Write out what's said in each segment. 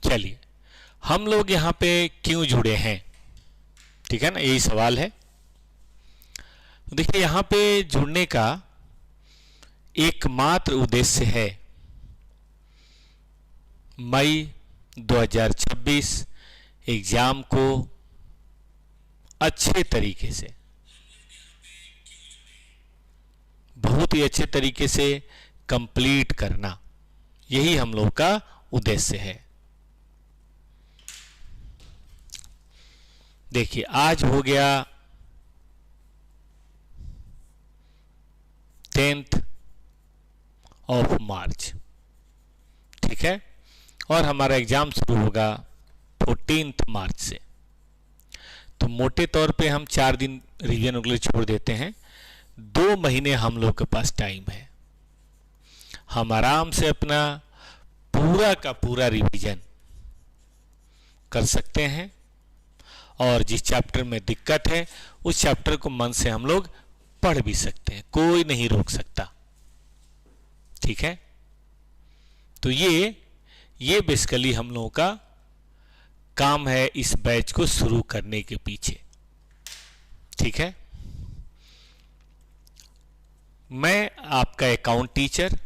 चलिए, हम लोग यहाँ पे क्यों जुड़े हैं, ठीक है ना, यही सवाल है। देखिए, यहाँ पे जुड़ने का एकमात्र उद्देश्य है मई 2026 एग्जाम को अच्छे तरीके से, बहुत ही अच्छे तरीके से कंप्लीट करना, यही हम लोग का उद्देश्य है। देखिए, आज हो गया 10th ऑफ मार्च, ठीक है, और हमारा एग्जाम शुरू होगा 14th मार्च से। तो मोटे तौर पे हम 4 दिन रिवीजन के लिए छोड़ देते हैं। 2 महीने हम लोग के पास टाइम है, हम आराम से अपना पूरा का पूरा रिवीजन कर सकते हैं, और जिस चैप्टर में दिक्कत है उस चैप्टर को मन से हम लोग पढ़ भी सकते हैं, कोई नहीं रोक सकता, ठीक है। तो ये बेसिकली हम लोगों का काम है इस बैच को शुरू करने के पीछे, ठीक है। मैं आपका अकाउंट टीचर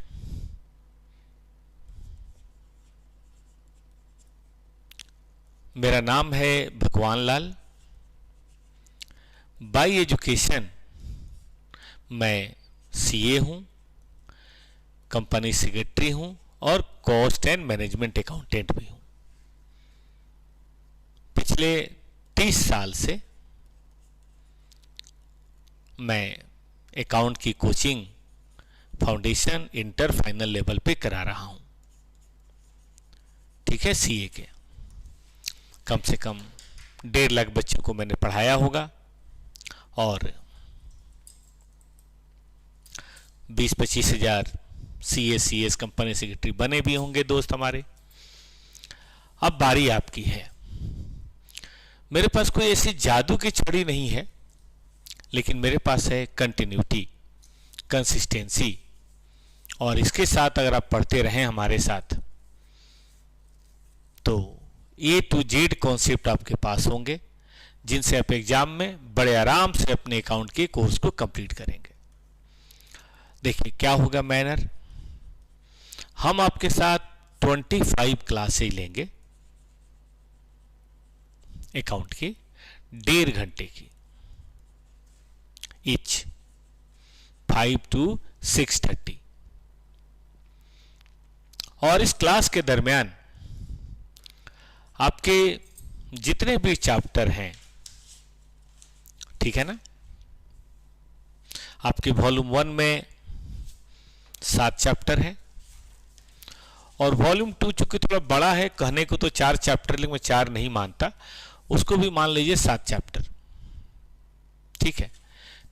मेरा नाम है भगवान लाल। बाय एजुकेशन मैं सीए हूं, कंपनी सेक्रेटरी हूं और कॉस्ट एंड मैनेजमेंट अकाउंटेंट भी हूं। पिछले 30 साल से मैं अकाउंट की coaching foundation, inter, final level पे करा रहा हूं, ठीक है। सीए के कम से कम 1.5 लाख बच्चों को मैंने पढ़ाया होगा, और 20-25 हजार सीएस कंपनी सेक्रेटरी बने भी होंगे दोस्त हमारे। अब बारी आपकी है। मेरे पास कोई ऐसी जादू की छड़ी नहीं है, लेकिन मेरे पास है कंटिन्यूटी, कंसिस्टेंसी, और इसके साथ अगर आप पढ़ते रहें हमारे साथ तो A to Z कॉन्सेप्ट आपके पास होंगे, जिनसे आप एग्जाम में बड़े आराम से अपने अकाउंट के कोर्स को कंप्लीट करेंगे। देखिए क्या होगा मैनर, हम आपके साथ 25 क्लासेज लेंगे अकाउंट की, 1.5 घंटे की, ईच 5 to 6:30। और इस क्लास के दरमियान आपके जितने भी चैप्टर हैं, ठीक है ना, आपके वॉल्यूम 1 में 7 चैप्टर हैं, और वॉल्यूम 2 चूंकि थोड़ा बड़ा है, कहने को तो 4 चैप्टर, लेकिन मैं 4 नहीं मानता, उसको भी मान लीजिए 7 चैप्टर, ठीक है।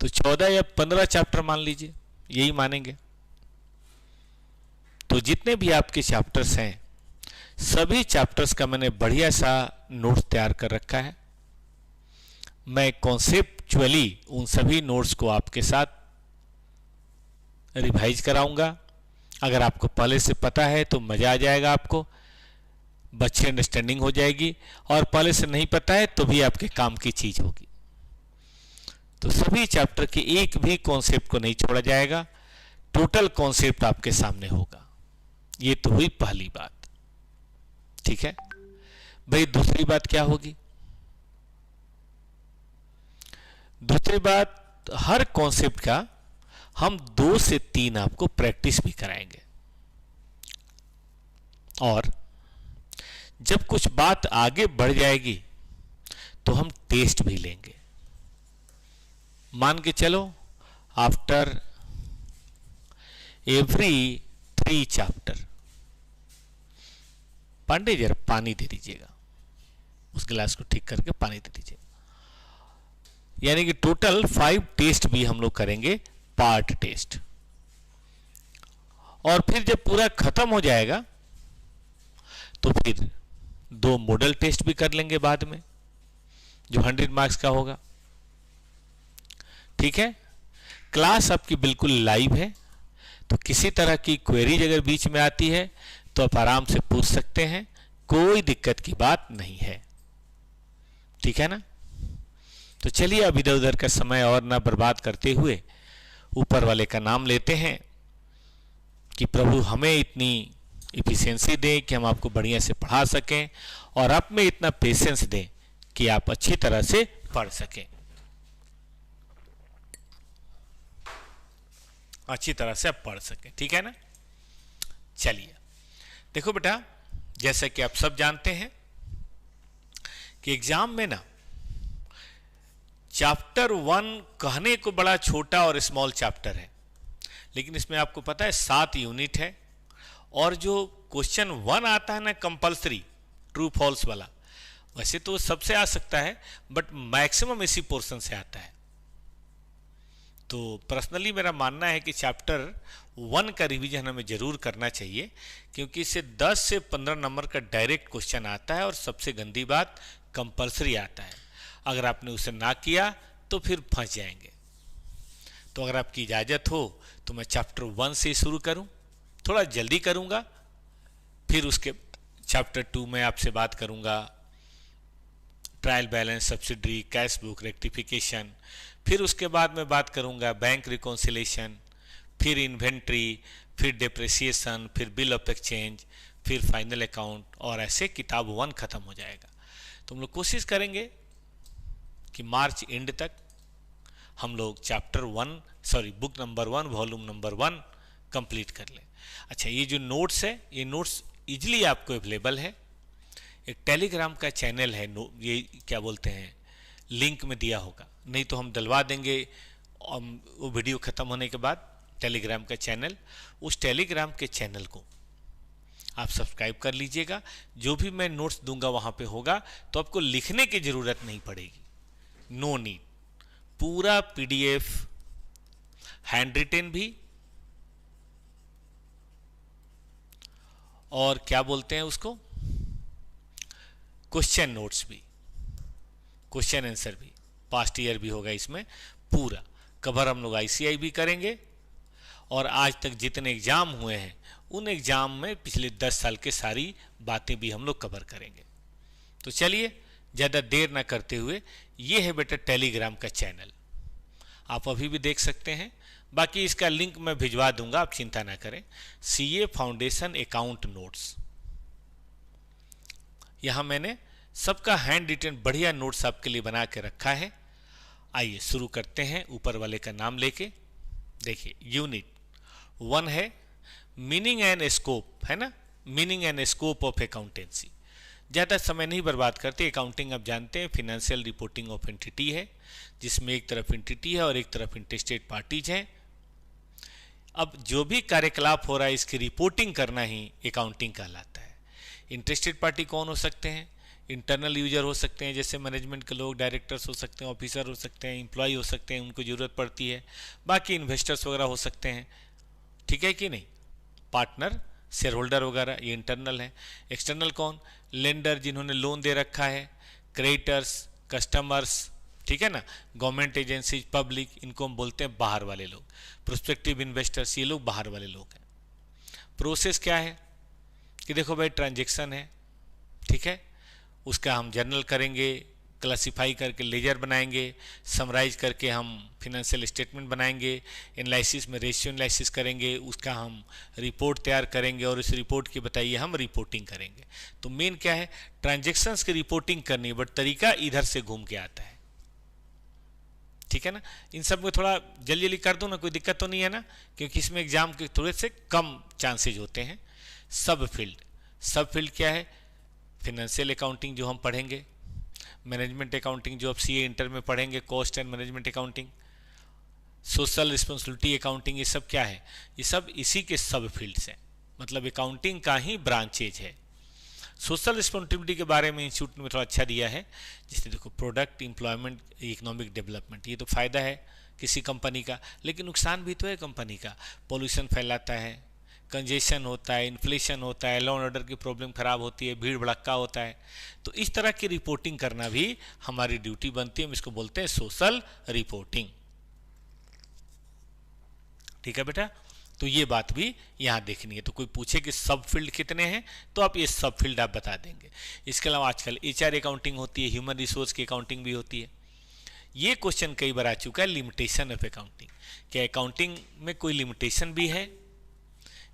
तो 14 या 15 चैप्टर मान लीजिए, यही मानेंगे। तो जितने भी आपके चैप्टर्स हैं, सभी चैप्टर्स का मैंने बढ़िया सा नोट्स तैयार कर रखा है। मैं कॉन्सेप्चुअली उन सभी नोट्स को आपके साथ रिवाइज कराऊंगा। अगर आपको पहले से पता है तो मजा आ जाएगा, आपको अच्छी अंडरस्टैंडिंग हो जाएगी, और पहले से नहीं पता है तो भी आपके काम की चीज होगी। तो सभी चैप्टर के एक भी कॉन्सेप्ट को नहीं छोड़ा जाएगा, टोटल कॉन्सेप्ट आपके सामने होगा। ये तो हुई पहली बात, ठीक है भाई। दूसरी बात क्या होगी, दूसरी बात, हर कॉन्सेप्ट का हम 2 से 3 आपको प्रैक्टिस भी कराएंगे, और जब कुछ बात आगे बढ़ जाएगी तो हम टेस्ट भी लेंगे। मान के चलो आफ्टर एवरी 3 चैप्टर, पांडे जरा पानी दे दीजिएगा, उस गिलास को ठीक करके पानी दे दीजिएगा। यानी कि टोटल 5 टेस्ट भी हम लोग करेंगे, पार्ट टेस्ट। और फिर जब पूरा खत्म हो जाएगा तो फिर 2 मॉडल टेस्ट भी कर लेंगे बाद में, जो 100 मार्क्स का होगा, ठीक है। क्लास आपकी बिल्कुल लाइव है, तो किसी तरह की क्वेरीज अगर बीच में आती है तो आप आराम से पूछ सकते हैं, कोई दिक्कत की बात नहीं है, ठीक है ना। तो चलिए अब इधर उधर का समय और ना बर्बाद करते हुए ऊपर वाले का नाम लेते हैं कि प्रभु हमें इतनी इफिशियंसी दें कि हम आपको बढ़िया से पढ़ा सकें और आप में इतना पेशेंस दें कि आप अच्छी तरह से पढ़ सकें, अच्छी तरह से आप पढ़ सकें, ठीक है ना। चलिए देखो बेटा, जैसा कि आप सब जानते हैं कि एग्जाम में ना चैप्टर 1 कहने को बड़ा छोटा और स्मॉल चैप्टर है, लेकिन इसमें आपको पता है 7 यूनिट है। और जो क्वेश्चन 1 आता है ना कंपल्सरी ट्रू फॉल्स वाला, वैसे तो सबसे आ सकता है बट मैक्सिमम इसी पोर्शन से आता है। तो पर्सनली मेरा मानना है कि चैप्टर 1 का रिवीजन हमें जरूर करना चाहिए, क्योंकि इससे 10 से 15 नंबर का डायरेक्ट क्वेश्चन आता है और सबसे गंदी बात कंपल्सरी आता है। अगर आपने उसे ना किया तो फिर फंस जाएंगे। तो अगर आपकी इजाज़त हो तो मैं चैप्टर 1 से शुरू करूं, थोड़ा जल्दी करूंगा, फिर उसके चैप्टर 2 में आपसे बात करूंगा trial balance, subsidiary, cash book, rectification, फिर उसके बाद मैं बात करूंगा बैंक रिकॉन्सिलेशन, फिर इन्वेंट्री, फिर डिप्रिसिएशन, फिर बिल ऑफ एक्सचेंज, फिर फाइनल अकाउंट, और ऐसे किताब 1 खत्म हो जाएगा। तो हम लोग कोशिश करेंगे कि मार्च एंड तक हम लोग book number 1 volume number 1 complete कर लें। अच्छा, ये जो नोट्स है, ये नोट्स इजीली आपको अवेलेबल है। एक टेलीग्राम का चैनल है, ये क्या बोलते हैं, लिंक में दिया होगा, नहीं तो हम डलवा देंगे वो वीडियो ख़त्म होने के बाद। टेलीग्राम का चैनल, उस टेलीग्राम के चैनल को आप सब्सक्राइब कर लीजिएगा। जो भी मैं नोट्स दूंगा वहाँ पे होगा, तो आपको लिखने की ज़रूरत नहीं पड़ेगी, नो नीड। पूरा PDF हैंड रिटेन भी और क्या बोलते हैं उसको, क्वेश्चन नोट्स भी, क्वेश्चन आंसर भी, पास्ट ईयर भी होगा इसमें। पूरा कवर हम लोग ICI भी करेंगे, और आज तक जितने एग्जाम हुए हैं उन एग्जाम में पिछले 10 साल के सारी बातें भी हम लोग कवर करेंगे। तो चलिए ज़्यादा देर ना करते हुए, ये है बेटा टेलीग्राम का चैनल, आप अभी भी देख सकते हैं। बाकी इसका लिंक मैं भिजवा दूंगा, आप चिंता ना करें। CA फाउंडेशन अकाउंट नोट्स, यहाँ मैंने सबका हैंड रिटेन बढ़िया नोट्स आपके लिए बना के रखा है। आइए शुरू करते हैं ऊपर वाले का नाम लेके। देखिए यूनिट 1 है मीनिंग एंड स्कोप, है ना, meaning and scope of accountancy. ज़्यादा समय नहीं बर्बाद करते। अकाउंटिंग आप जानते हैं फिनेंशियल रिपोर्टिंग ऑफ एंटिटी है, जिसमें एक तरफ एंटिटी है और एक तरफ इंटरेस्टेड पार्टीज हैं। अब जो भी कार्यकलाप हो रहा है इसकी रिपोर्टिंग करना ही अकाउंटिंग कहलाता है। इंटरेस्टेड पार्टी कौन हो सकते हैं, इंटरनल यूजर हो सकते हैं, जैसे मैनेजमेंट के लोग, डायरेक्टर्स हो सकते हैं, ऑफिसर हो सकते हैं, एम्प्लॉय हो सकते हैं, उनको ज़रूरत पड़ती है। बाकी इन्वेस्टर्स वगैरह हो सकते हैं, ठीक है कि नहीं, पार्टनर, शेयर होल्डर वगैरह, ये इंटरनल है। एक्सटर्नल कौन, लेंडर, जिन्होंने लोन दे रखा है, क्रेडिटर्स, कस्टमर्स, ठीक है ना, गवर्नमेंट एजेंसी, पब्लिक, इनको हम बोलते हैं बाहर वाले लोग। प्रोस्पेक्टिव इन्वेस्टर्स, ये लोग बाहर वाले लोग हैं। प्रोसेस क्या है कि देखो भाई ट्रांजेक्शन है, ठीक है, उसका हम जर्नल करेंगे, क्लासिफाई करके लेजर बनाएंगे, समराइज करके हम फिनेंशियल स्टेटमेंट बनाएंगे, एनालिसिस में रेशियो एनालिसिस करेंगे, उसका हम रिपोर्ट तैयार करेंगे और इस रिपोर्ट की बताइए हम रिपोर्टिंग करेंगे। तो मेन क्या है, ट्रांजेक्शन्स की रिपोर्टिंग करनी है, बट तरीका इधर से घूम के आता है, ठीक है ना। इन सब में थोड़ा जल्दी जल्दी कर दो ना, कोई दिक्कत तो नहीं है ना, क्योंकि इसमें एग्जाम के थोड़े से कम चांसेज होते हैं। सब फील्ड क्या है, फिनेंशियल अकाउंटिंग जो हम पढ़ेंगे, मैनेजमेंट अकाउंटिंग जो आप CA इंटर में पढ़ेंगे, cost and management accounting, social responsibility accounting, ये सब क्या है, ये सब इसी के सब फील्ड्स हैं, मतलब अकाउंटिंग का ही ब्रांचेज है। सोशल रिस्पॉन्सिबिलिटी के बारे में इंस्टीट्यूट में थोड़ा अच्छा दिया है, जैसे देखो प्रोडक्ट, एम्प्लॉयमेंट, इकोनॉमिक डेवलपमेंट, ये तो फ़ायदा है किसी कंपनी का, लेकिन नुकसान भी तो है कंपनी का। पॉल्यूशन फैलाता है, कंजेशन होता है, इन्फ्लेशन होता है, लॉ एंड ऑर्डर की प्रॉब्लम खराब होती है, भीड़ भड़क्का होता है। तो इस तरह की रिपोर्टिंग करना भी हमारी ड्यूटी बनती है, हम इसको बोलते हैं सोशल रिपोर्टिंग, ठीक है बेटा। तो ये बात भी यहाँ देखनी है। तो कोई पूछे कि सब फील्ड कितने हैं तो आप ये सब फील्ड आप बता देंगे। इसके अलावा आजकल एचआर अकाउंटिंग होती है, ह्यूमन रिसोर्स की अकाउंटिंग भी होती है। ये क्वेश्चन कई बार आ चुका है, लिमिटेशन ऑफ अकाउंटिंग, क्या अकाउंटिंग में कोई लिमिटेशन भी है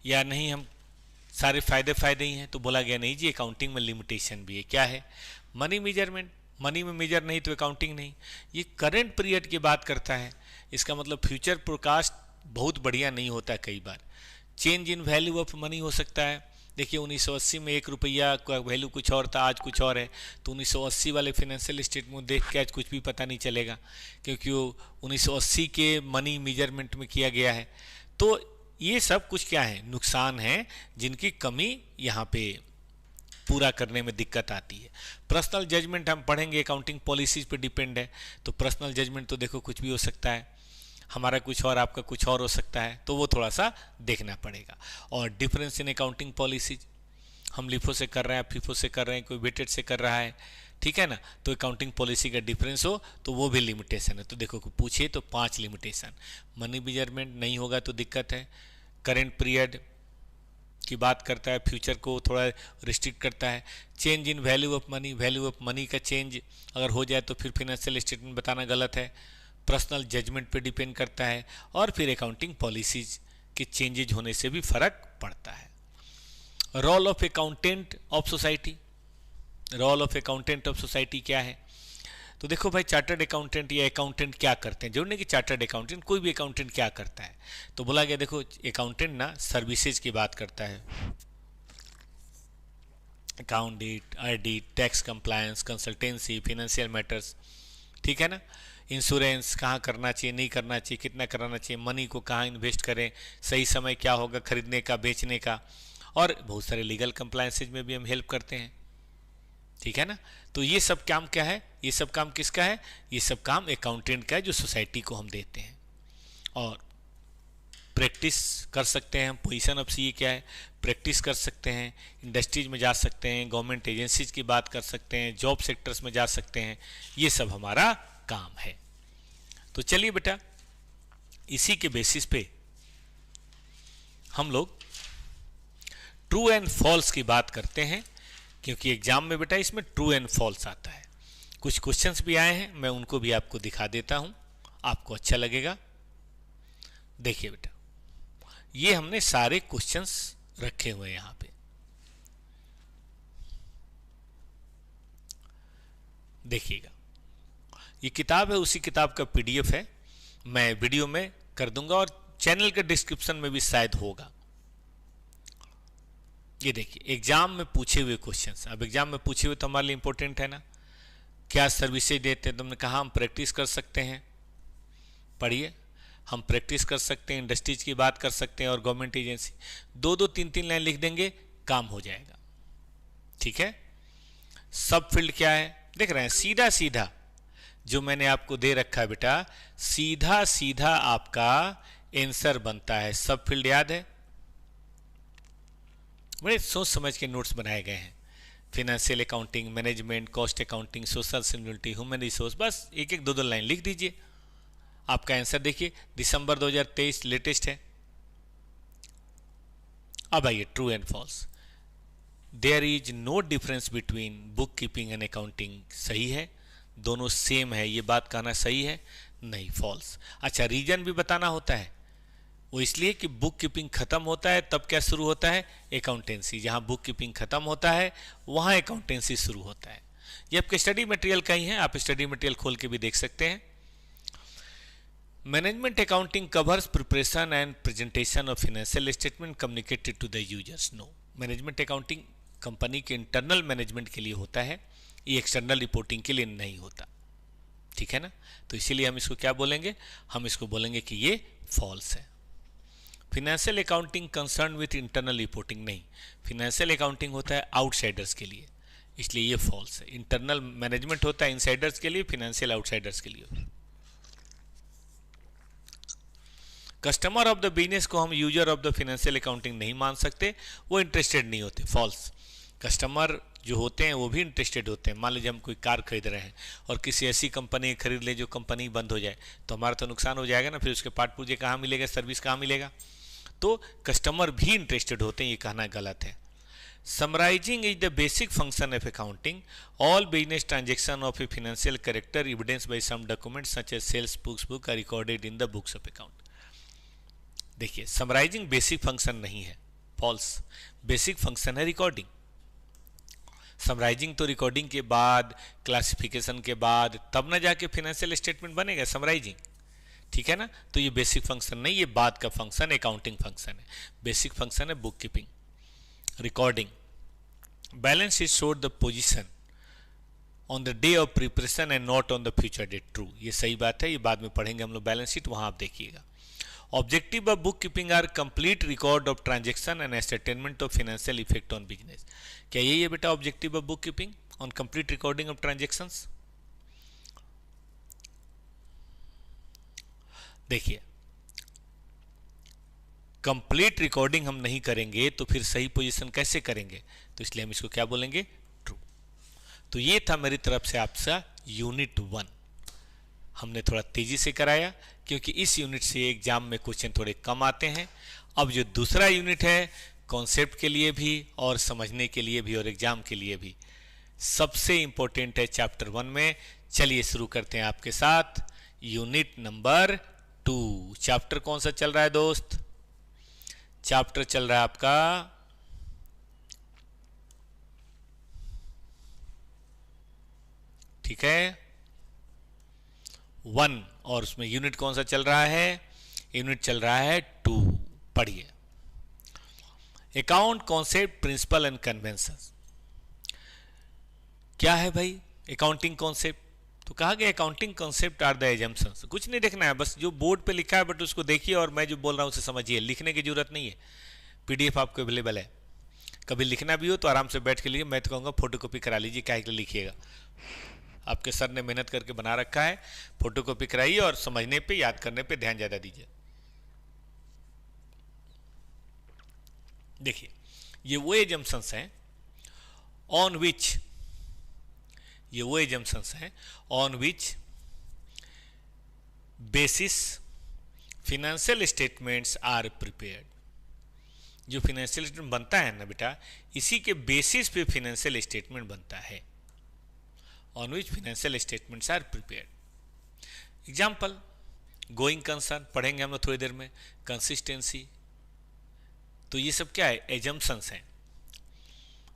या नहीं, हम सारे फायदे ही हैं। तो बोला गया नहीं जी, अकाउंटिंग में लिमिटेशन भी है। क्या है? मनी मेजरमेंट, मनी में मेजर नहीं तो अकाउंटिंग नहीं। ये करंट पीरियड की बात करता है, इसका मतलब फ्यूचर फोरकास्ट बहुत बढ़िया नहीं होता। कई बार change in value of money हो सकता है। देखिए 1980 में 1 रुपया का वैल्यू कुछ और था, आज कुछ और है। तो 1980 वाले फाइनेंशियल स्टेटमेंट देख के आज कुछ भी पता नहीं चलेगा, क्योंकि वो 1980 के मनी मेजरमेंट में किया गया है। तो ये सब कुछ क्या है, नुकसान है, जिनकी कमी यहाँ पे पूरा करने में दिक्कत आती है। पर्सनल जजमेंट हम पढ़ेंगे, अकाउंटिंग पॉलिसीज पे डिपेंड है। तो पर्सनल जजमेंट तो देखो कुछ भी हो सकता है, हमारा कुछ और आपका कुछ और हो सकता है, तो वो थोड़ा सा देखना पड़ेगा। और डिफरेंस इन अकाउंटिंग पॉलिसीज, हम लिफो से कर रहे हैं, फीफो से कर रहे हैं, कोई वेटेड से कर रहा है, ठीक है ना। तो अकाउंटिंग पॉलिसी का डिफरेंस हो तो वो भी लिमिटेशन है। तो देखो पूछिए तो 5 लिमिटेशन, मनी मेजरमेंट नहीं होगा तो दिक्कत है, करेंट पीरियड की बात करता है, फ्यूचर को थोड़ा रिस्ट्रिक्ट करता है, change in value of money, value of money का चेंज अगर हो जाए तो फिर फाइनेंशियल स्टेटमेंट बताना गलत है, पर्सनल जजमेंट पे डिपेंड करता है, और फिर अकाउंटिंग पॉलिसीज के चेंजेज होने से भी फर्क पड़ता है। Role of accountant of society, role of accountant of society क्या है? तो देखो भाई, चार्टर्ड अकाउंटेंट या अकाउंटेंट क्या करते हैं, जरूर नहीं कि चार्टर्ड अकाउंटेंट, कोई भी अकाउंटेंट क्या करता है। तो बोला गया देखो अकाउंटेंट ना सर्विसेज की बात करता है, account audit, tax compliance, consultancy, financial matters, ठीक है ना। इंश्योरेंस कहाँ करना चाहिए, नहीं करना चाहिए, कितना कराना चाहिए, मनी को कहाँ इन्वेस्ट करें, सही समय क्या होगा खरीदने का, बेचने का, और बहुत सारे लीगल कंप्लायंसेज में भी हम हेल्प करते हैं, ठीक है ना। तो ये सब काम क्या है, ये सब काम किसका है? ये सब काम अकाउंटेंट का है, जो सोसाइटी को हम देते हैं। और प्रैक्टिस कर सकते हैं हम, पोजीशन ऑफ सीए क्या है, प्रैक्टिस कर सकते हैं, इंडस्ट्रीज में जा सकते हैं, गवर्नमेंट एजेंसीज की बात कर सकते हैं, जॉब सेक्टर्स में जा सकते हैं, ये सब हमारा काम है। तो चलिए बेटा, इसी के बेसिस पे हम लोग ट्रू एंड फॉल्स की बात करते हैं, क्योंकि एग्जाम में बेटा इसमें ट्रू एंड फॉल्स आता है। कुछ क्वेश्चंस भी आए हैं, मैं उनको भी आपको दिखा देता हूं, आपको अच्छा लगेगा। देखिए बेटा, ये हमने सारे क्वेश्चंस रखे हुए हैं यहां पे, देखिएगा। ये किताब है, उसी किताब का पीडीएफ है, मैं वीडियो में कर दूंगा और चैनल के डिस्क्रिप्शन में भी शायद होगा। ये देखिए, एग्जाम में पूछे हुए क्वेश्चंस। अब एग्जाम में पूछे हुए तो हमारे लिए इंपॉर्टेंट है ना, क्या सर्विसेज देते हैं। तुमने कहा हम प्रैक्टिस कर सकते हैं, पढ़िए, हम प्रैक्टिस कर सकते हैं, इंडस्ट्रीज की बात कर सकते हैं, और गवर्नमेंट एजेंसी। 2-2, 3-3 लाइन लिख देंगे, काम हो जाएगा, ठीक है। सब फील्ड क्या है, देख रहे हैं, सीधा सीधा जो मैंने आपको दे रखा है बेटा, सीधा सीधा आपका आंसर बनता है। सब फील्ड याद है, बड़े सोच समझ के नोट्स बनाए गए हैं। Financial accounting, management, cost accounting, social security, human resource, बस एक एक 2-2 लाइन लिख दीजिए, आपका आंसर देखिए। दिसंबर 2023 लेटेस्ट है। अब आइए true and false. There is no difference between book keeping and accounting, सही है, दोनों सेम है, ये बात कहना सही है? नहीं, फॉल्स। अच्छा, रीजन भी बताना होता है, वो इसलिए कि बुक कीपिंग खत्म होता है तब क्या शुरू होता है, अकाउंटेंसी। जहां बुक कीपिंग खत्म होता है वहां अकाउंटेंसी शुरू होता है। ये आपके स्टडी मटेरियल का ही है, आप स्टडी मटेरियल खोल के भी देख सकते हैं। Management accounting covers preparation and presentation of financial statement communicated to the users. No, management accounting company के इंटरनल मैनेजमेंट के लिए होता है, ये एक्सटर्नल रिपोर्टिंग के लिए नहीं होता, ठीक है ना। तो इसीलिए हम इसको क्या बोलेंगे, हम इसको बोलेंगे कि ये फॉल्स है। Financial accounting concern with internal reporting, नहीं, फिनेंशियल अकाउंटिंग होता है आउटसाइडर्स के लिए, इसलिए ये फॉल्स है। इंटरनल मैनेजमेंट होता है इनसाइडर्स के लिए, फिनेंशियल आउटसाइडर्स के लिए। कस्टमर ऑफ द बिजनेस को हम user of the financial accounting नहीं मान सकते, वो इंटरेस्टेड नहीं होते, फॉल्स। कस्टमर जो होते हैं वो भी इंटरेस्टेड होते हैं। मान लीजिए हम कोई कार खरीद रहे हैं और किसी ऐसी कंपनी खरीद ले जो कंपनी बंद हो जाए, तो हमारा तो नुकसान हो जाएगा ना, फिर उसके पार्ट पुर्जे कहाँ मिलेगा, सर्विस कहाँ मिलेगा। तो कस्टमर भी इंटरेस्टेड होते हैं, ये कहना गलत है। Summarising is the basic function of accounting. All business transaction of a financial character evidence by some document such as sales book are recorded in the books of account. देखिए, summarising basic function नहीं है, false. Basic function है recording. Summarising तो recording के बाद, classification के बाद, तब ना जाके फाइनेंशियल स्टेटमेंट बनेगा समराइजिंग, ठीक है ना। तो ये बेसिक फंक्शन नहीं, ये बाद का फंक्शन अकाउंटिंग फंक्शन है। बेसिक फंक्शन है book keeping, recording. Balance sheet showed the position on the day of preparation and not on the future date. True, ये सही बात है, ये बाद में पढ़ेंगे हम लोग बैलेंस शीट, वहां आप देखिएगा। Objective of book keeping are complete record of transaction and statement of financial effect on business. क्या यही है बेटा objective of book keeping, on complete recording of transactions? देखिए, कंप्लीट रिकॉर्डिंग हम नहीं करेंगे तो फिर सही पोजीशन कैसे करेंगे, तो इसलिए हम इसको क्या बोलेंगे, ट्रू। तो ये था मेरी तरफ से आपसे यूनिट 1। हमने थोड़ा तेजी से कराया क्योंकि इस यूनिट से एग्जाम में क्वेश्चन थोड़े कम आते हैं। अब जो दूसरा यूनिट है, कॉन्सेप्ट के लिए भी और समझने के लिए भी और एग्जाम के लिए भी सबसे इंपॉर्टेंट है चैप्टर 1 में। चलिए शुरू करते हैं आपके साथ यूनिट नंबर 2। चैप्टर कौन सा चल रहा है दोस्त? चैप्टर चल रहा है आपका ठीक है 1, और उसमें यूनिट कौन सा चल रहा है? यूनिट चल रहा है 2। पढ़िए, account concept principle and convention. क्या है भाई अकाउंटिंग कॉन्सेप्ट? तो कहा गया accounting concept are the assumptions. कुछ नहीं देखना है, बस जो बोर्ड पे लिखा है बट उसको देखिए और मैं जो बोल रहा हूं उसे समझिए। लिखने की जरूरत नहीं है, पीडीएफ आपको अवेलेबल है। कभी लिखना भी हो तो आराम से बैठ के लिए, मैं तो कहूँगा फोटोकॉपी करा लीजिए, क्या लिखिएगा। आपके सर ने मेहनत करके बना रखा है, फोटोकॉपी कराइए और समझने पे, याद करने पे ध्यान ज़्यादा दीजिए। देखिए, ये वो एजम्पशंस हैं ऑन विच, ये वो एजम्पशंस हैं on which basis financial statements are prepared. जो फिनेंशियल स्टेटमेंट बनता है ना बेटा, इसी के बेसिस पे फिनेंशियल स्टेटमेंट बनता है। On which financial statements are prepared. Example, going concern पढ़ेंगे हम लोग थोड़ी देर में, कंसिस्टेंसी। तो ये सब क्या है? एजम्पशंस हैं।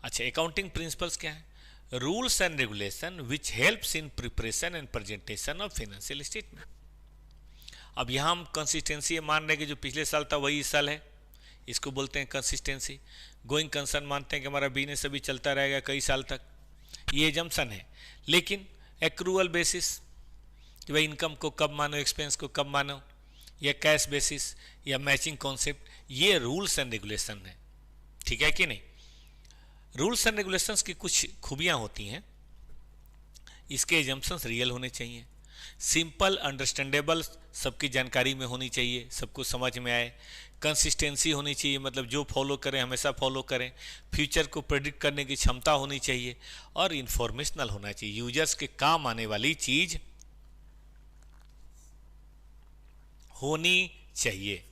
अच्छा, अकाउंटिंग प्रिंसिपल्स क्या है? Rules and regulation which helps in preparation and presentation of financial statement. अब यहाँ हम कंसिस्टेंसी मान रहे हैं कि जो पिछले साल था वही इस साल है, इसको बोलते हैं कंसिस्टेंसी। गोइंग कंसर्न मानते हैं कि हमारा बिजनेस अभी चलता रहेगा कई साल तक, ये एजम्पशन है। लेकिन एक्रूअल बेसिस कि भाई इनकम को कब मानो, एक्सपेंस को कब मानो, या कैश बेसिस या मैचिंग कॉन्सेप्ट, ये रूल्स एंड रेगुलेशन है, ठीक है कि नहीं। रूल्स एंड रेगुलेशंस की कुछ खूबियां होती हैं। इसके एजम्पशंस रियल होने चाहिए, सिंपल अंडरस्टैंडेबल, सबकी जानकारी में होनी चाहिए, सबको समझ में आए। कंसिस्टेंसी होनी चाहिए, मतलब जो फॉलो करें हमेशा फॉलो करें। फ्यूचर को प्रेडिक्ट करने की क्षमता होनी चाहिए और इंफॉर्मेशनल होना चाहिए, यूजर्स के काम आने वाली चीज होनी चाहिए।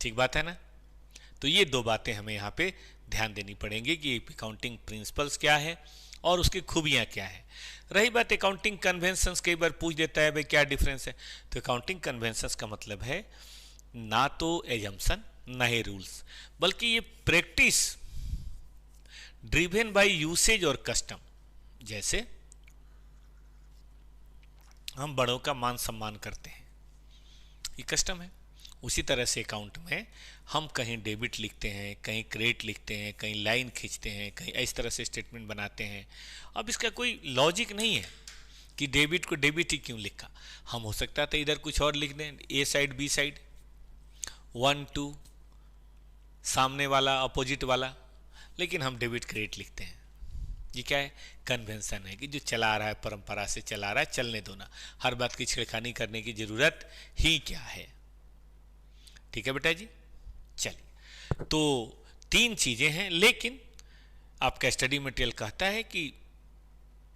ठीक बात है ना। तो ये दो बातें हमें यहाँ पे ध्यान देनी पड़ेंगी कि अकाउंटिंग प्रिंसिपल्स क्या है और उसकी खूबियां क्या है। रही बात अकाउंटिंग कन्वेंशंस, कई बार पूछ देता है भाई क्या डिफरेंस है। तो अकाउंटिंग कन्वेंशंस का मतलब है ना तो एजम्पशन ना ही रूल्स, बल्कि ये प्रैक्टिस ड्रिवन बाय यूसेज और कस्टम। जैसे हम बड़ों का मान सम्मान करते हैं, ये कस्टम है। उसी तरह से अकाउंट में हम कहीं डेबिट लिखते हैं, कहीं क्रेडिट लिखते हैं, कहीं लाइन खींचते हैं, कहीं इस तरह से स्टेटमेंट बनाते हैं। अब इसका कोई लॉजिक नहीं है कि डेबिट को डेबिट ही क्यों लिखा। हम हो सकता था इधर कुछ और लिख दें, ए साइड बी साइड, 1 2 सामने वाला अपोजिट वाला, लेकिन हम डेबिट क्रेडिट लिखते हैं। ये क्या है? कन्वेंशन है कि जो चला आ रहा है, परंपरा से चला आ रहा है, चलने दो ना, हर बात की छेड़खानी करने की जरूरत ही क्या है। ठीक है बेटा जी। चलिए, तो 3 चीजें हैं, लेकिन आपका स्टडी मटेरियल कहता है कि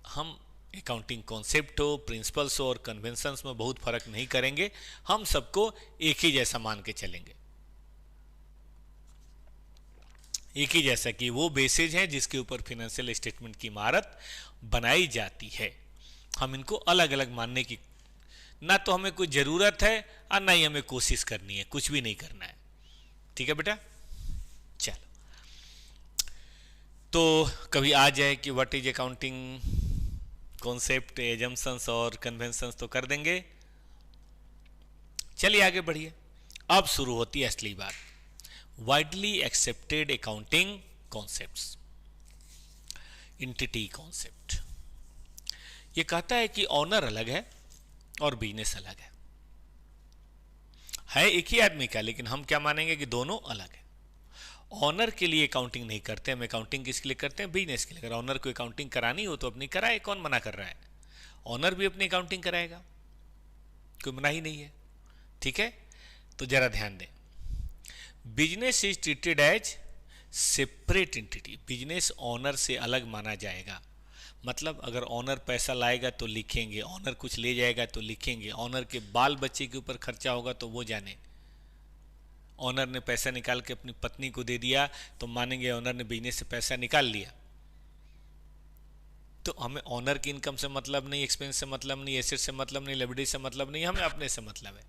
हम अकाउंटिंग कॉन्सेप्ट हो, प्रिंसिपल्स हो और कन्वेंशंस में बहुत फर्क नहीं करेंगे, हम सबको एक ही जैसा मान के चलेंगे। एक ही जैसा कि वो बेसिस हैं जिसके ऊपर फिनेंशियल स्टेटमेंट की इमारत बनाई जाती है। हम इनको अलग अलग मानने की ना तो हमें कोई ज़रूरत है और ना ही हमें कोशिश करनी है, कुछ भी नहीं करना है। ठीक है बेटा, चलो। तो कभी आ जाए कि what is accounting concept, assumptions और कन्वेंशंस तो कर देंगे। चलिए आगे बढ़िए। अब शुरू होती है असली बात, widely accepted accounting concepts. Entity concept ये कहता है कि ऑनर अलग है और बिजनेस अलग है एक ही आदमी का, लेकिन हम क्या मानेंगे कि दोनों अलग है। ऑनर के लिए अकाउंटिंग नहीं करते हम, अकाउंटिंग किसके लिए करते हैं? बिजनेस के लिए। अगर ऑनर को अकाउंटिंग करानी हो तो अपनी कराए, कौन मना कर रहा है? ऑनर भी अपनी अकाउंटिंग कराएगा, कोई मना ही नहीं है। ठीक है, तो जरा ध्यान दें, business is treated as separate entity. Business owner से अलग माना जाएगा। मतलब अगर ऑनर पैसा लाएगा तो लिखेंगे, ऑनर कुछ ले जाएगा तो लिखेंगे, ऑनर के बाल बच्चे के ऊपर खर्चा होगा तो वो जाने। ऑनर ने पैसा निकाल के अपनी पत्नी को दे दिया तो मानेंगे ऑनर ने बिजनेस से पैसा निकाल लिया। तो हमें ऑनर की इनकम से मतलब नहीं, एक्सपेंस से मतलब नहीं, एसेट से मतलब नहीं, लायबिलिटी से मतलब नहीं, हमें अपने से मतलब है।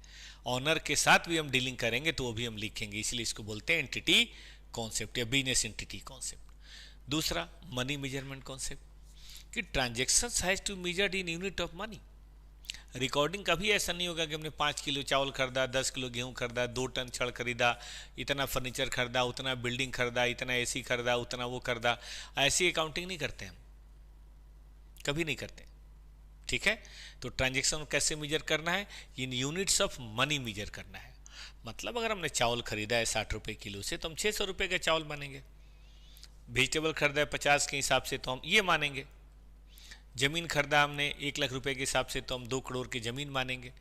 ऑनर के साथ भी हम डीलिंग करेंगे तो वो भी हम लिखेंगे, इसलिए इसको बोलते हैं एंटिटी कॉन्सेप्ट या बिजनेस एंटिटी कॉन्सेप्ट। दूसरा, मनी मेजरमेंट कॉन्सेप्ट, कि transactions has to measured in unit of money. Recording कभी ऐसा नहीं होगा कि हमने 5 किलो चावल खरीदा, 10 किलो गेहूं खरीदा, 2 टन छड़ खरीदा, इतना फर्नीचर खरीदा, उतना बिल्डिंग खरीदा, इतना एसी खरीदा, उतना वो खरीदा। ऐसी अकाउंटिंग नहीं करते हम, कभी नहीं करते। ठीक है, तो ट्रांजेक्शन कैसे मेजर करना है? इन यूनिट्स ऑफ मनी मेजर करना है। मतलब अगर हमने चावल खरीदा है 60 रुपये किलो से तो हम 600 रुपये का चावल मानेंगे। वेजिटेबल खरीदा है 50 के हिसाब से तो हम ये मानेंगे। जमीन खरीदा हमने 1 लाख रुपए के हिसाब से तो हम 2 करोड़ की जमीन मानेंगे।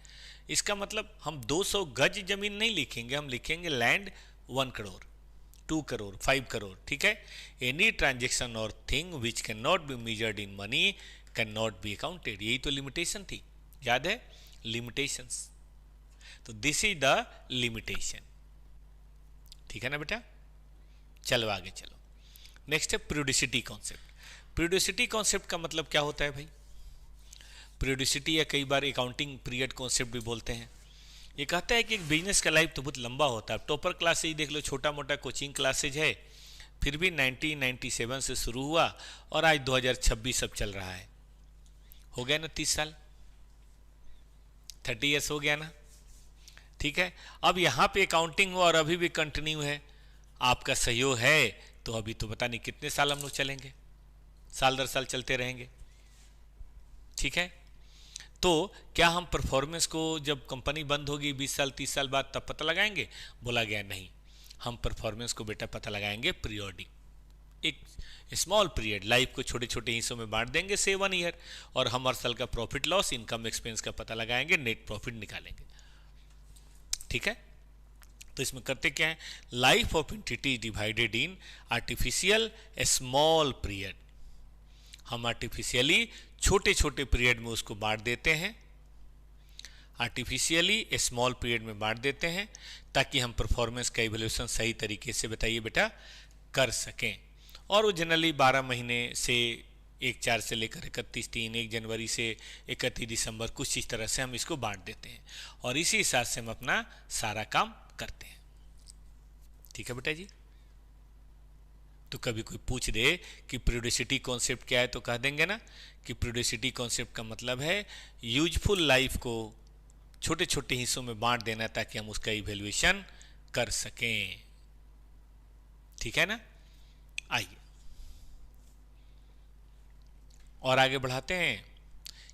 इसका मतलब हम 200 गज जमीन नहीं लिखेंगे, हम लिखेंगे लैंड 1 करोड़, 2 करोड़, 5 करोड़। ठीक है, एनी ट्रांजेक्शन और thing which can not be measured in money can not be accounted. यही तो लिमिटेशन थी, याद है? लिमिटेशंस। तो दिस इज द लिमिटेशन। ठीक है ना बेटा, चलो आगे चलो। नेक्स्ट है पीरियोडिसिटी कॉन्सेप्ट। पीरियोडिसिटी कॉन्सेप्ट का मतलब क्या होता है भाई? पीरियोडिसिटी या कई बार अकाउंटिंग पीरियड कॉन्सेप्ट भी बोलते हैं। ये कहता है कि एक बिजनेस का लाइफ तो बहुत लंबा होता है। टॉपर क्लासेज देख लो, छोटा मोटा कोचिंग क्लासेज है, फिर भी 1997 से शुरू हुआ और आज 2026 अब चल रहा है। हो गया ना 30 साल, 30 ईयर्स हो गया ना। ठीक है, अब यहाँ पे अकाउंटिंग हो और अभी भी कंटिन्यू है। आपका सहयोग है तो अभी तो पता नहीं कितने साल हम लोग चलेंगे, साल दर साल चलते रहेंगे। ठीक है, तो क्या हम परफॉर्मेंस को जब कंपनी बंद होगी 20 साल 30 साल बाद तब पता लगाएंगे? बोला गया नहीं, हम परफॉर्मेंस को बेटा पता लगाएंगे पीरियोडिक, एक स्मॉल पीरियड। लाइफ को छोटे छोटे हिस्सों में बांट देंगे से 1 ईयर, और हम हर साल का प्रॉफिट लॉस, इनकम एक्सपेंस का पता लगाएंगे, नेट प्रॉफिट निकालेंगे। ठीक है, तो इसमें करते क्या है? Life of entity divided in artificial small period. हम आर्टिफिशियली छोटे छोटे पीरियड में उसको बांट देते हैं, आर्टिफिशियली स्मॉल पीरियड में बांट देते हैं ताकि हम परफॉर्मेंस का इवैल्यूएशन सही तरीके से, बताइए बेटा, कर सकें। और वो जनरली 12 महीने से 1/4 से लेकर 31/3, 1 जनवरी से 31 दिसंबर, कुछ इस तरह से हम इसको बांट देते हैं और इसी हिसाब से हम अपना सारा काम करते हैं। ठीक है बेटा जी, तो कभी कोई पूछ दे कि पीरियोडिसिटी कॉन्सेप्ट क्या है तो कह देंगे ना कि पीरियोडिसिटी कॉन्सेप्ट का मतलब है यूजफुल लाइफ को छोटे छोटे हिस्सों में बांट देना ताकि हम उसका इवैल्यूएशन कर सकें। ठीक है ना, आइए और आगे बढ़ाते हैं।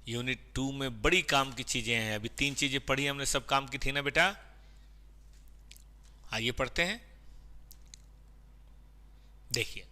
यूनिट 2 में बड़ी काम की चीजें हैं। अभी 3 चीजें पढ़ी हमने, सब काम की थी ना बेटा। आइए पढ़ते हैं, देखिए।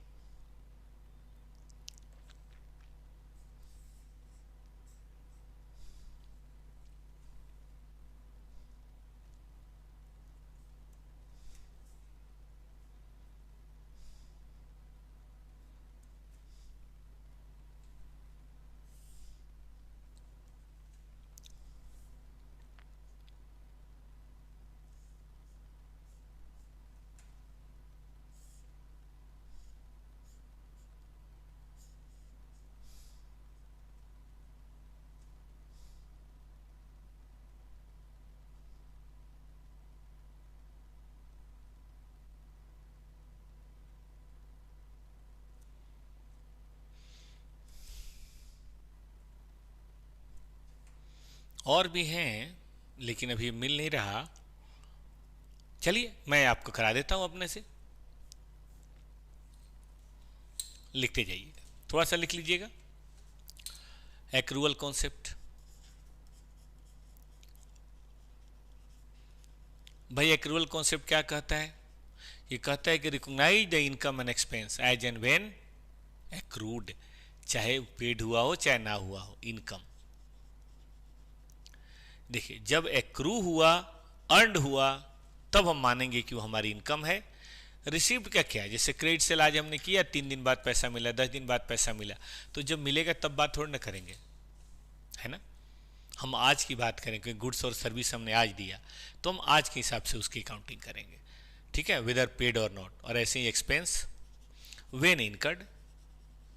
और भी हैं लेकिन अभी मिल नहीं रहा। चलिए मैं आपको करा देता हूं अपने से, लिखते जाइएगा, थोड़ा सा लिख लीजिएगा। एक्रूअल कॉन्सेप्ट, भाई एक्रूअल कॉन्सेप्ट क्या कहता है? ये कहता है कि recognise the income and expense as and when accrued, चाहे पेड हुआ हो चाहे ना हुआ हो इनकम। देखिए जब एक्रू हुआ, अर्नड हुआ, तब हम मानेंगे कि वो हमारी इनकम है। रिसीव्ड का क्या है? जैसे क्रेडिट सेल आज हमने किया, 3 दिन बाद पैसा मिला, 10 दिन बाद पैसा मिला, तो जब मिलेगा तब बात थोड़ी ना करेंगे, है ना। हम आज की बात करें क्योंकि गुड्स और सर्विस हमने आज दिया, तो हम आज के हिसाब से उसकी काउंटिंग करेंगे, ठीक है, वेदर पेड और नॉट। और ऐसे ही एक्सपेंस व्हेन इनकर्ड,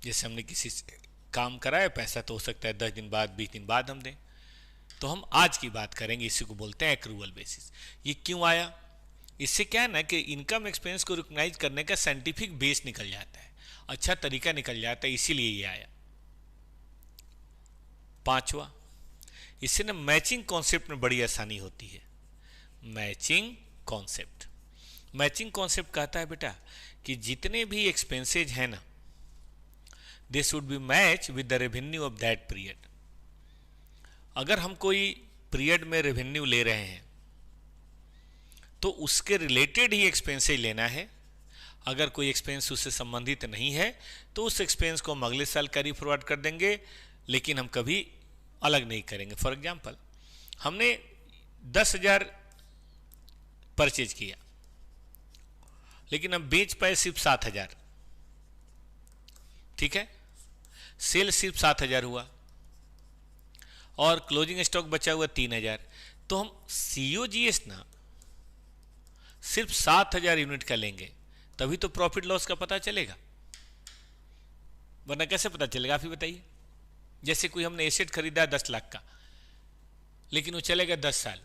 जैसे हमने किसी से काम कराया, पैसा तो हो सकता है 10 दिन बाद, 20 दिन बाद हम दें, तो हम आज की बात करेंगे, इसी को बोलते हैं एक्रूअल बेसिस। ये क्यों आया? इससे क्या है ना कि इनकम एक्सपेंस को रिकॉग्नाइज करने का साइंटिफिक बेस निकल जाता है, अच्छा तरीका निकल जाता है, इसीलिए ये आया। पांचवा, इससे ना मैचिंग कॉन्सेप्ट में बड़ी आसानी होती है। मैचिंग कॉन्सेप्ट, मैचिंग कॉन्सेप्ट कहता है बेटा कि जितने भी एक्सपेंसेज हैं ना, they should be match with the revenue of that period. अगर हम कोई पीरियड में रेवेन्यू ले रहे हैं तो उसके रिलेटेड ही एक्सपेंसेज लेना है। अगर कोई एक्सपेंस उससे संबंधित नहीं है तो उस एक्सपेंस को हम अगले साल कैरी फॉरवर्ड कर देंगे, लेकिन हम कभी अलग नहीं करेंगे। फॉर एग्जांपल हमने 10,000 परचेज किया, लेकिन हम बेच पाए सिर्फ 7,000, ठीक है, सेल सिर्फ 7,000 हुआ और क्लोजिंग स्टॉक बचा हुआ 3,000, तो हम COGS ना सिर्फ 7,000 यूनिट का लेंगे, तभी तो प्रॉफिट लॉस का पता चलेगा, वरना कैसे पता चलेगा आप ही बताइए। जैसे कोई हमने एसेट खरीदा 10 लाख का, लेकिन वो चलेगा 10 साल,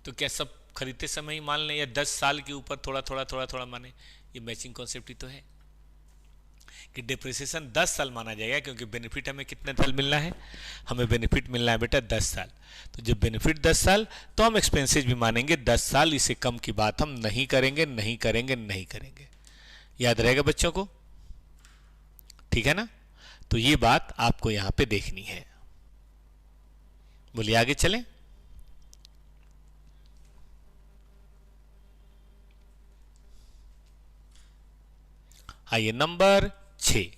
तो क्या सब खरीदते समय ही मान लें या 10 साल के ऊपर थोड़ा थोड़ा थोड़ा थोड़ा माने? ये मैचिंग कॉन्सेप्ट ही तो है कि डिप्रिसिएशन 10 साल माना जाएगा, क्योंकि बेनिफिट हमें कितने साल मिलना है? हमें बेनिफिट मिलना है बेटा 10 साल। तो जब बेनिफिट 10 साल, तो हम एक्सपेंसेज भी मानेंगे 10 साल, इससे कम की बात हम नहीं करेंगे, नहीं करेंगे, नहीं करेंगे। याद रहेगा बच्चों को, ठीक है ना। तो ये बात आपको यहां पे देखनी है। बोलिए आगे चलें। आइए नंबर 6,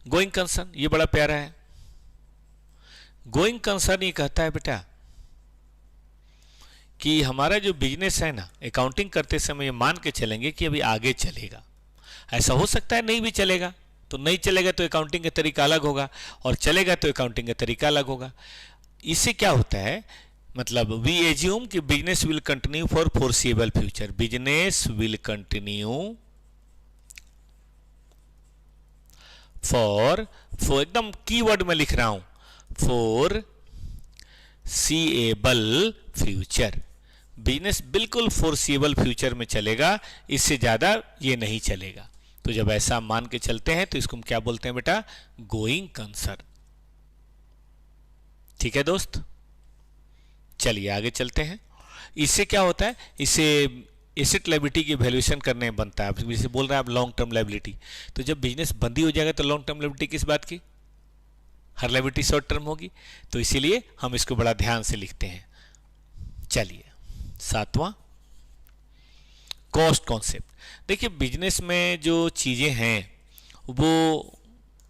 गोइंग कंसर्न। ये बड़ा प्यारा है। गोइंग कंसर्न ये कहता है बेटा कि हमारा जो बिजनेस है ना, अकाउंटिंग करते समय ये मान के चलेंगे कि अभी आगे चलेगा। ऐसा हो सकता है नहीं भी चलेगा, तो नहीं चलेगा तो अकाउंटिंग का तरीका अलग होगा, और चलेगा तो अकाउंटिंग का तरीका अलग होगा। इससे क्या होता है, मतलब वी एज्यूम कि business will continue for foreseeable future. Business will continue for एकदम कीवर्ड में लिख रहा हूं, फॉर सीएबल फ्यूचर। बिजनेस बिल्कुल फोरसीएबल फ्यूचर में चलेगा, इससे ज्यादा ये नहीं चलेगा। तो जब ऐसा मान के चलते हैं तो इसको हम क्या बोलते हैं बेटा? Going concern. ठीक है दोस्त, चलिए आगे चलते हैं। इससे क्या होता है, इससे एसेट लायबिलिटी की वैल्यूएशन करने में बनता है। जैसे बोल रहे हैं आप लॉन्ग टर्म लायबिलिटी, तो जब बिजनेस बंदी हो जाएगा तो लॉन्ग टर्म लायबिलिटी किस बात की? हर लायबिलिटी शॉर्ट टर्म होगी, तो इसीलिए हम इसको बड़ा ध्यान से लिखते हैं। चलिए 7वां, कॉस्ट कॉन्सेप्ट। देखिए बिजनेस में जो चीजें हैं वो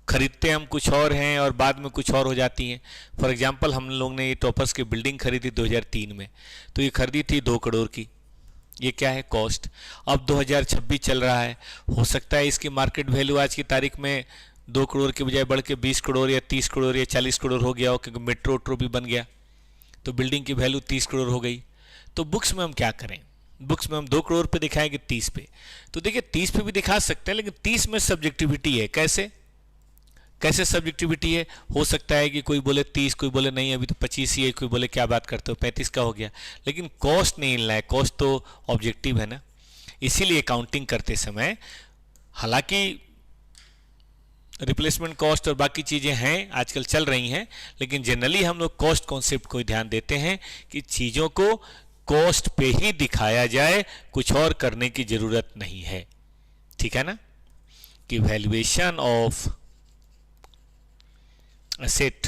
खरीदते हम कुछ और हैं और बाद में कुछ और हो जाती हैं। फॉर एग्जांपल हम लोग ने ये टॉपर्स की बिल्डिंग खरीदी 2003 में, तो ये खरीदी थी 2 करोड़ की। ये क्या है? कॉस्ट। अब 2026 चल रहा है, हो सकता है इसकी मार्केट वैल्यू आज की तारीख में 2 करोड़ के बजाय बढ़ के 20 करोड़ या 30 करोड़ या 40 करोड़ हो गया हो, क्योंकि मेट्रो ट्रो भी बन गया, तो बिल्डिंग की वैल्यू 30 करोड़ हो गई। तो बुक्स में हम क्या करें? बुक्स में हम 2 करोड़ पे दिखाएंगे 30 पे। तो देखिए 30 पे भी दिखा सकते हैं, लेकिन 30 में सब्जेक्टिविटी है। कैसे कैसे सब्जेक्टिविटी है? हो सकता है कि कोई बोले 30, कोई बोले नहीं अभी तो 25 ही है, कोई बोले क्या बात करते हो 35 का हो गया, लेकिन कॉस्ट नहीं हिलना है। कॉस्ट तो ऑब्जेक्टिव है ना। इसीलिए काउंटिंग करते समय, हालांकि रिप्लेसमेंट कॉस्ट और बाकी चीज़ें हैं आजकल चल रही हैं, लेकिन जनरली हम लोग कॉस्ट कॉन्सेप्ट को ध्यान देते हैं कि चीज़ों को कॉस्ट पे ही दिखाया जाए, कुछ और करने की ज़रूरत नहीं है। ठीक है ना, कि valuation of asset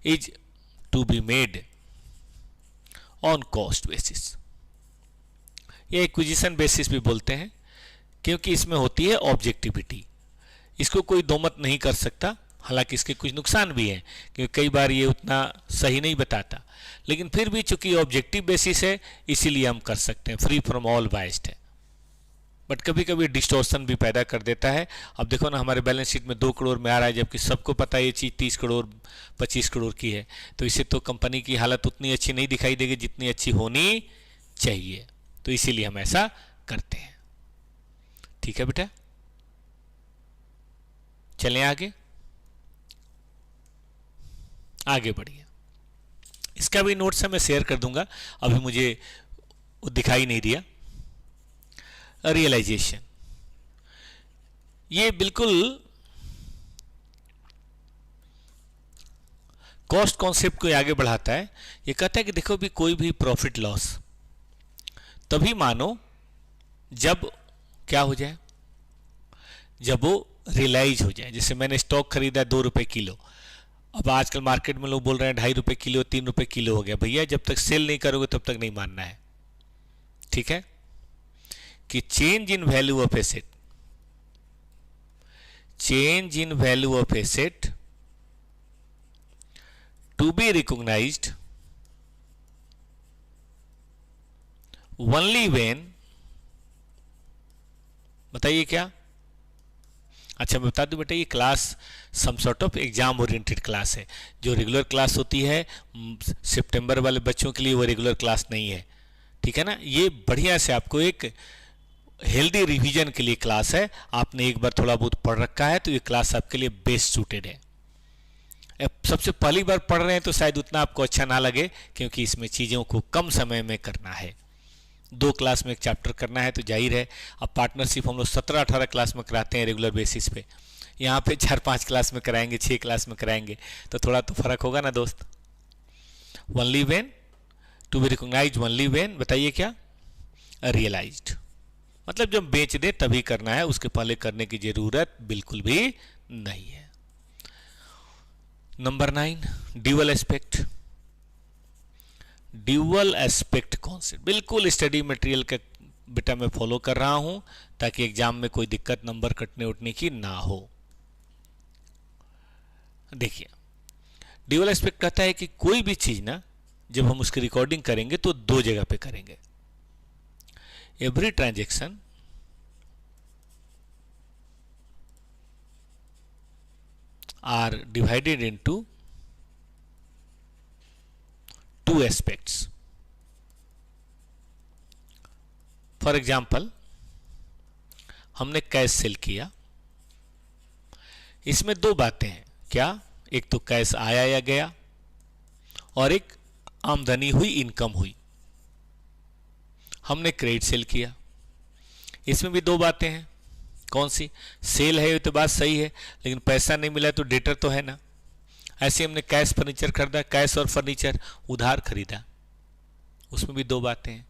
is to be made on cost basis. ये एक्विजिशन बेसिस भी बोलते हैं, क्योंकि इसमें होती है ऑब्जेक्टिविटी। इसको कोई दो मत नहीं कर सकता, हालांकि इसके कुछ नुकसान भी हैं, क्योंकि कई बार ये उतना सही नहीं बताता, लेकिन फिर भी चूंकि ऑब्जेक्टिव बेसिस है इसीलिए हम कर सकते हैं, फ्री फ्रॉम ऑल बायस्ड है। बट कभी कभी डिस्टॉर्शन भी पैदा कर देता है। अब देखो ना, हमारे बैलेंस शीट में 2 करोड़ में आ रहा है, जबकि सबको पता है ये चीज़ 30 करोड़ 25 करोड़ की है, तो इससे तो कंपनी की हालत उतनी अच्छी नहीं दिखाई देगी जितनी अच्छी होनी चाहिए, तो इसीलिए हम ऐसा करते हैं। ठीक है बेटा, चलें आगे बढ़िए। इसका भी नोट्स है, मैं शेयर कर दूंगा, अभी मुझे वो दिखाई नहीं दिया। रियलाइजेशन, ये बिल्कुल कॉस्ट कॉन्सेप्ट को आगे बढ़ाता है। ये कहता है कि देखो भी कोई भी प्रॉफिट लॉस तभी मानो जब क्या हो जाए, जब वो रियलाइज हो जाए। जैसे मैंने स्टॉक खरीदा 2 रुपए किलो, अब आजकल मार्केट में लोग बोल रहे हैं 2.5 रुपए किलो 3 रुपए किलो हो गया। भैया जब तक सेल नहीं करोगे तब तक नहीं मानना है। ठीक है, कि change in value of asset, change in value of asset to be recognised only when, बताइए क्या। अच्छा मैं बता दूं बेटा, ये class some sort of exam oriented class है। जो रेगुलर क्लास होती है सितंबर वाले बच्चों के लिए, वो रेगुलर क्लास नहीं है। ठीक है ना, ये बढ़िया से आपको एक हेल्दी रिवीजन के लिए क्लास है। आपने एक बार थोड़ा बहुत पढ़ रखा है तो ये क्लास आपके लिए बेस्ट सूटेड है। सबसे पहली बार पढ़ रहे हैं तो शायद उतना आपको अच्छा ना लगे, क्योंकि इसमें चीज़ों को कम समय में करना है। 2 क्लास में एक चैप्टर करना है तो जाहिर है। अब पार्टनरशिप हम लोग 17-18 क्लास में कराते हैं रेगुलर बेसिस पे, यहाँ पे 4-5 क्लास में कराएंगे, 6 क्लास में कराएंगे, तो थोड़ा तो फर्क होगा ना दोस्त। Only when to be recognised, only when बताइए क्या, रियलाइज्ड, मतलब जब बेच दे तभी करना है, उसके पहले करने की जरूरत बिल्कुल भी नहीं है। Number 9, dual aspect. Dual aspect concept बिल्कुल स्टडी मटेरियल का बेटा मैं फॉलो कर रहा हूं, ताकि एग्जाम में कोई दिक्कत नंबर कटने उठने की ना हो। देखिए, ड्यूअल एस्पेक्ट कहता है कि कोई भी चीज ना जब हम उसकी रिकॉर्डिंग करेंगे तो 2 जगह पे करेंगे। Every transaction are divided into 2 aspects. For example, हमने कैश सेल किया, इसमें 2 बातें हैं। क्या, एक तो कैश आया या गया, और एक आमदनी हुई, इनकम हुई। हमने क्रेडिट सेल किया, इसमें भी 2 बातें हैं। कौन सी, सेल है तो बात सही है, लेकिन पैसा नहीं मिला तो डेटर तो है ना। ऐसे हमने कैश फर्नीचर खरीदा, कैश और फर्नीचर उधार खरीदा, उसमें भी 2 बातें हैं।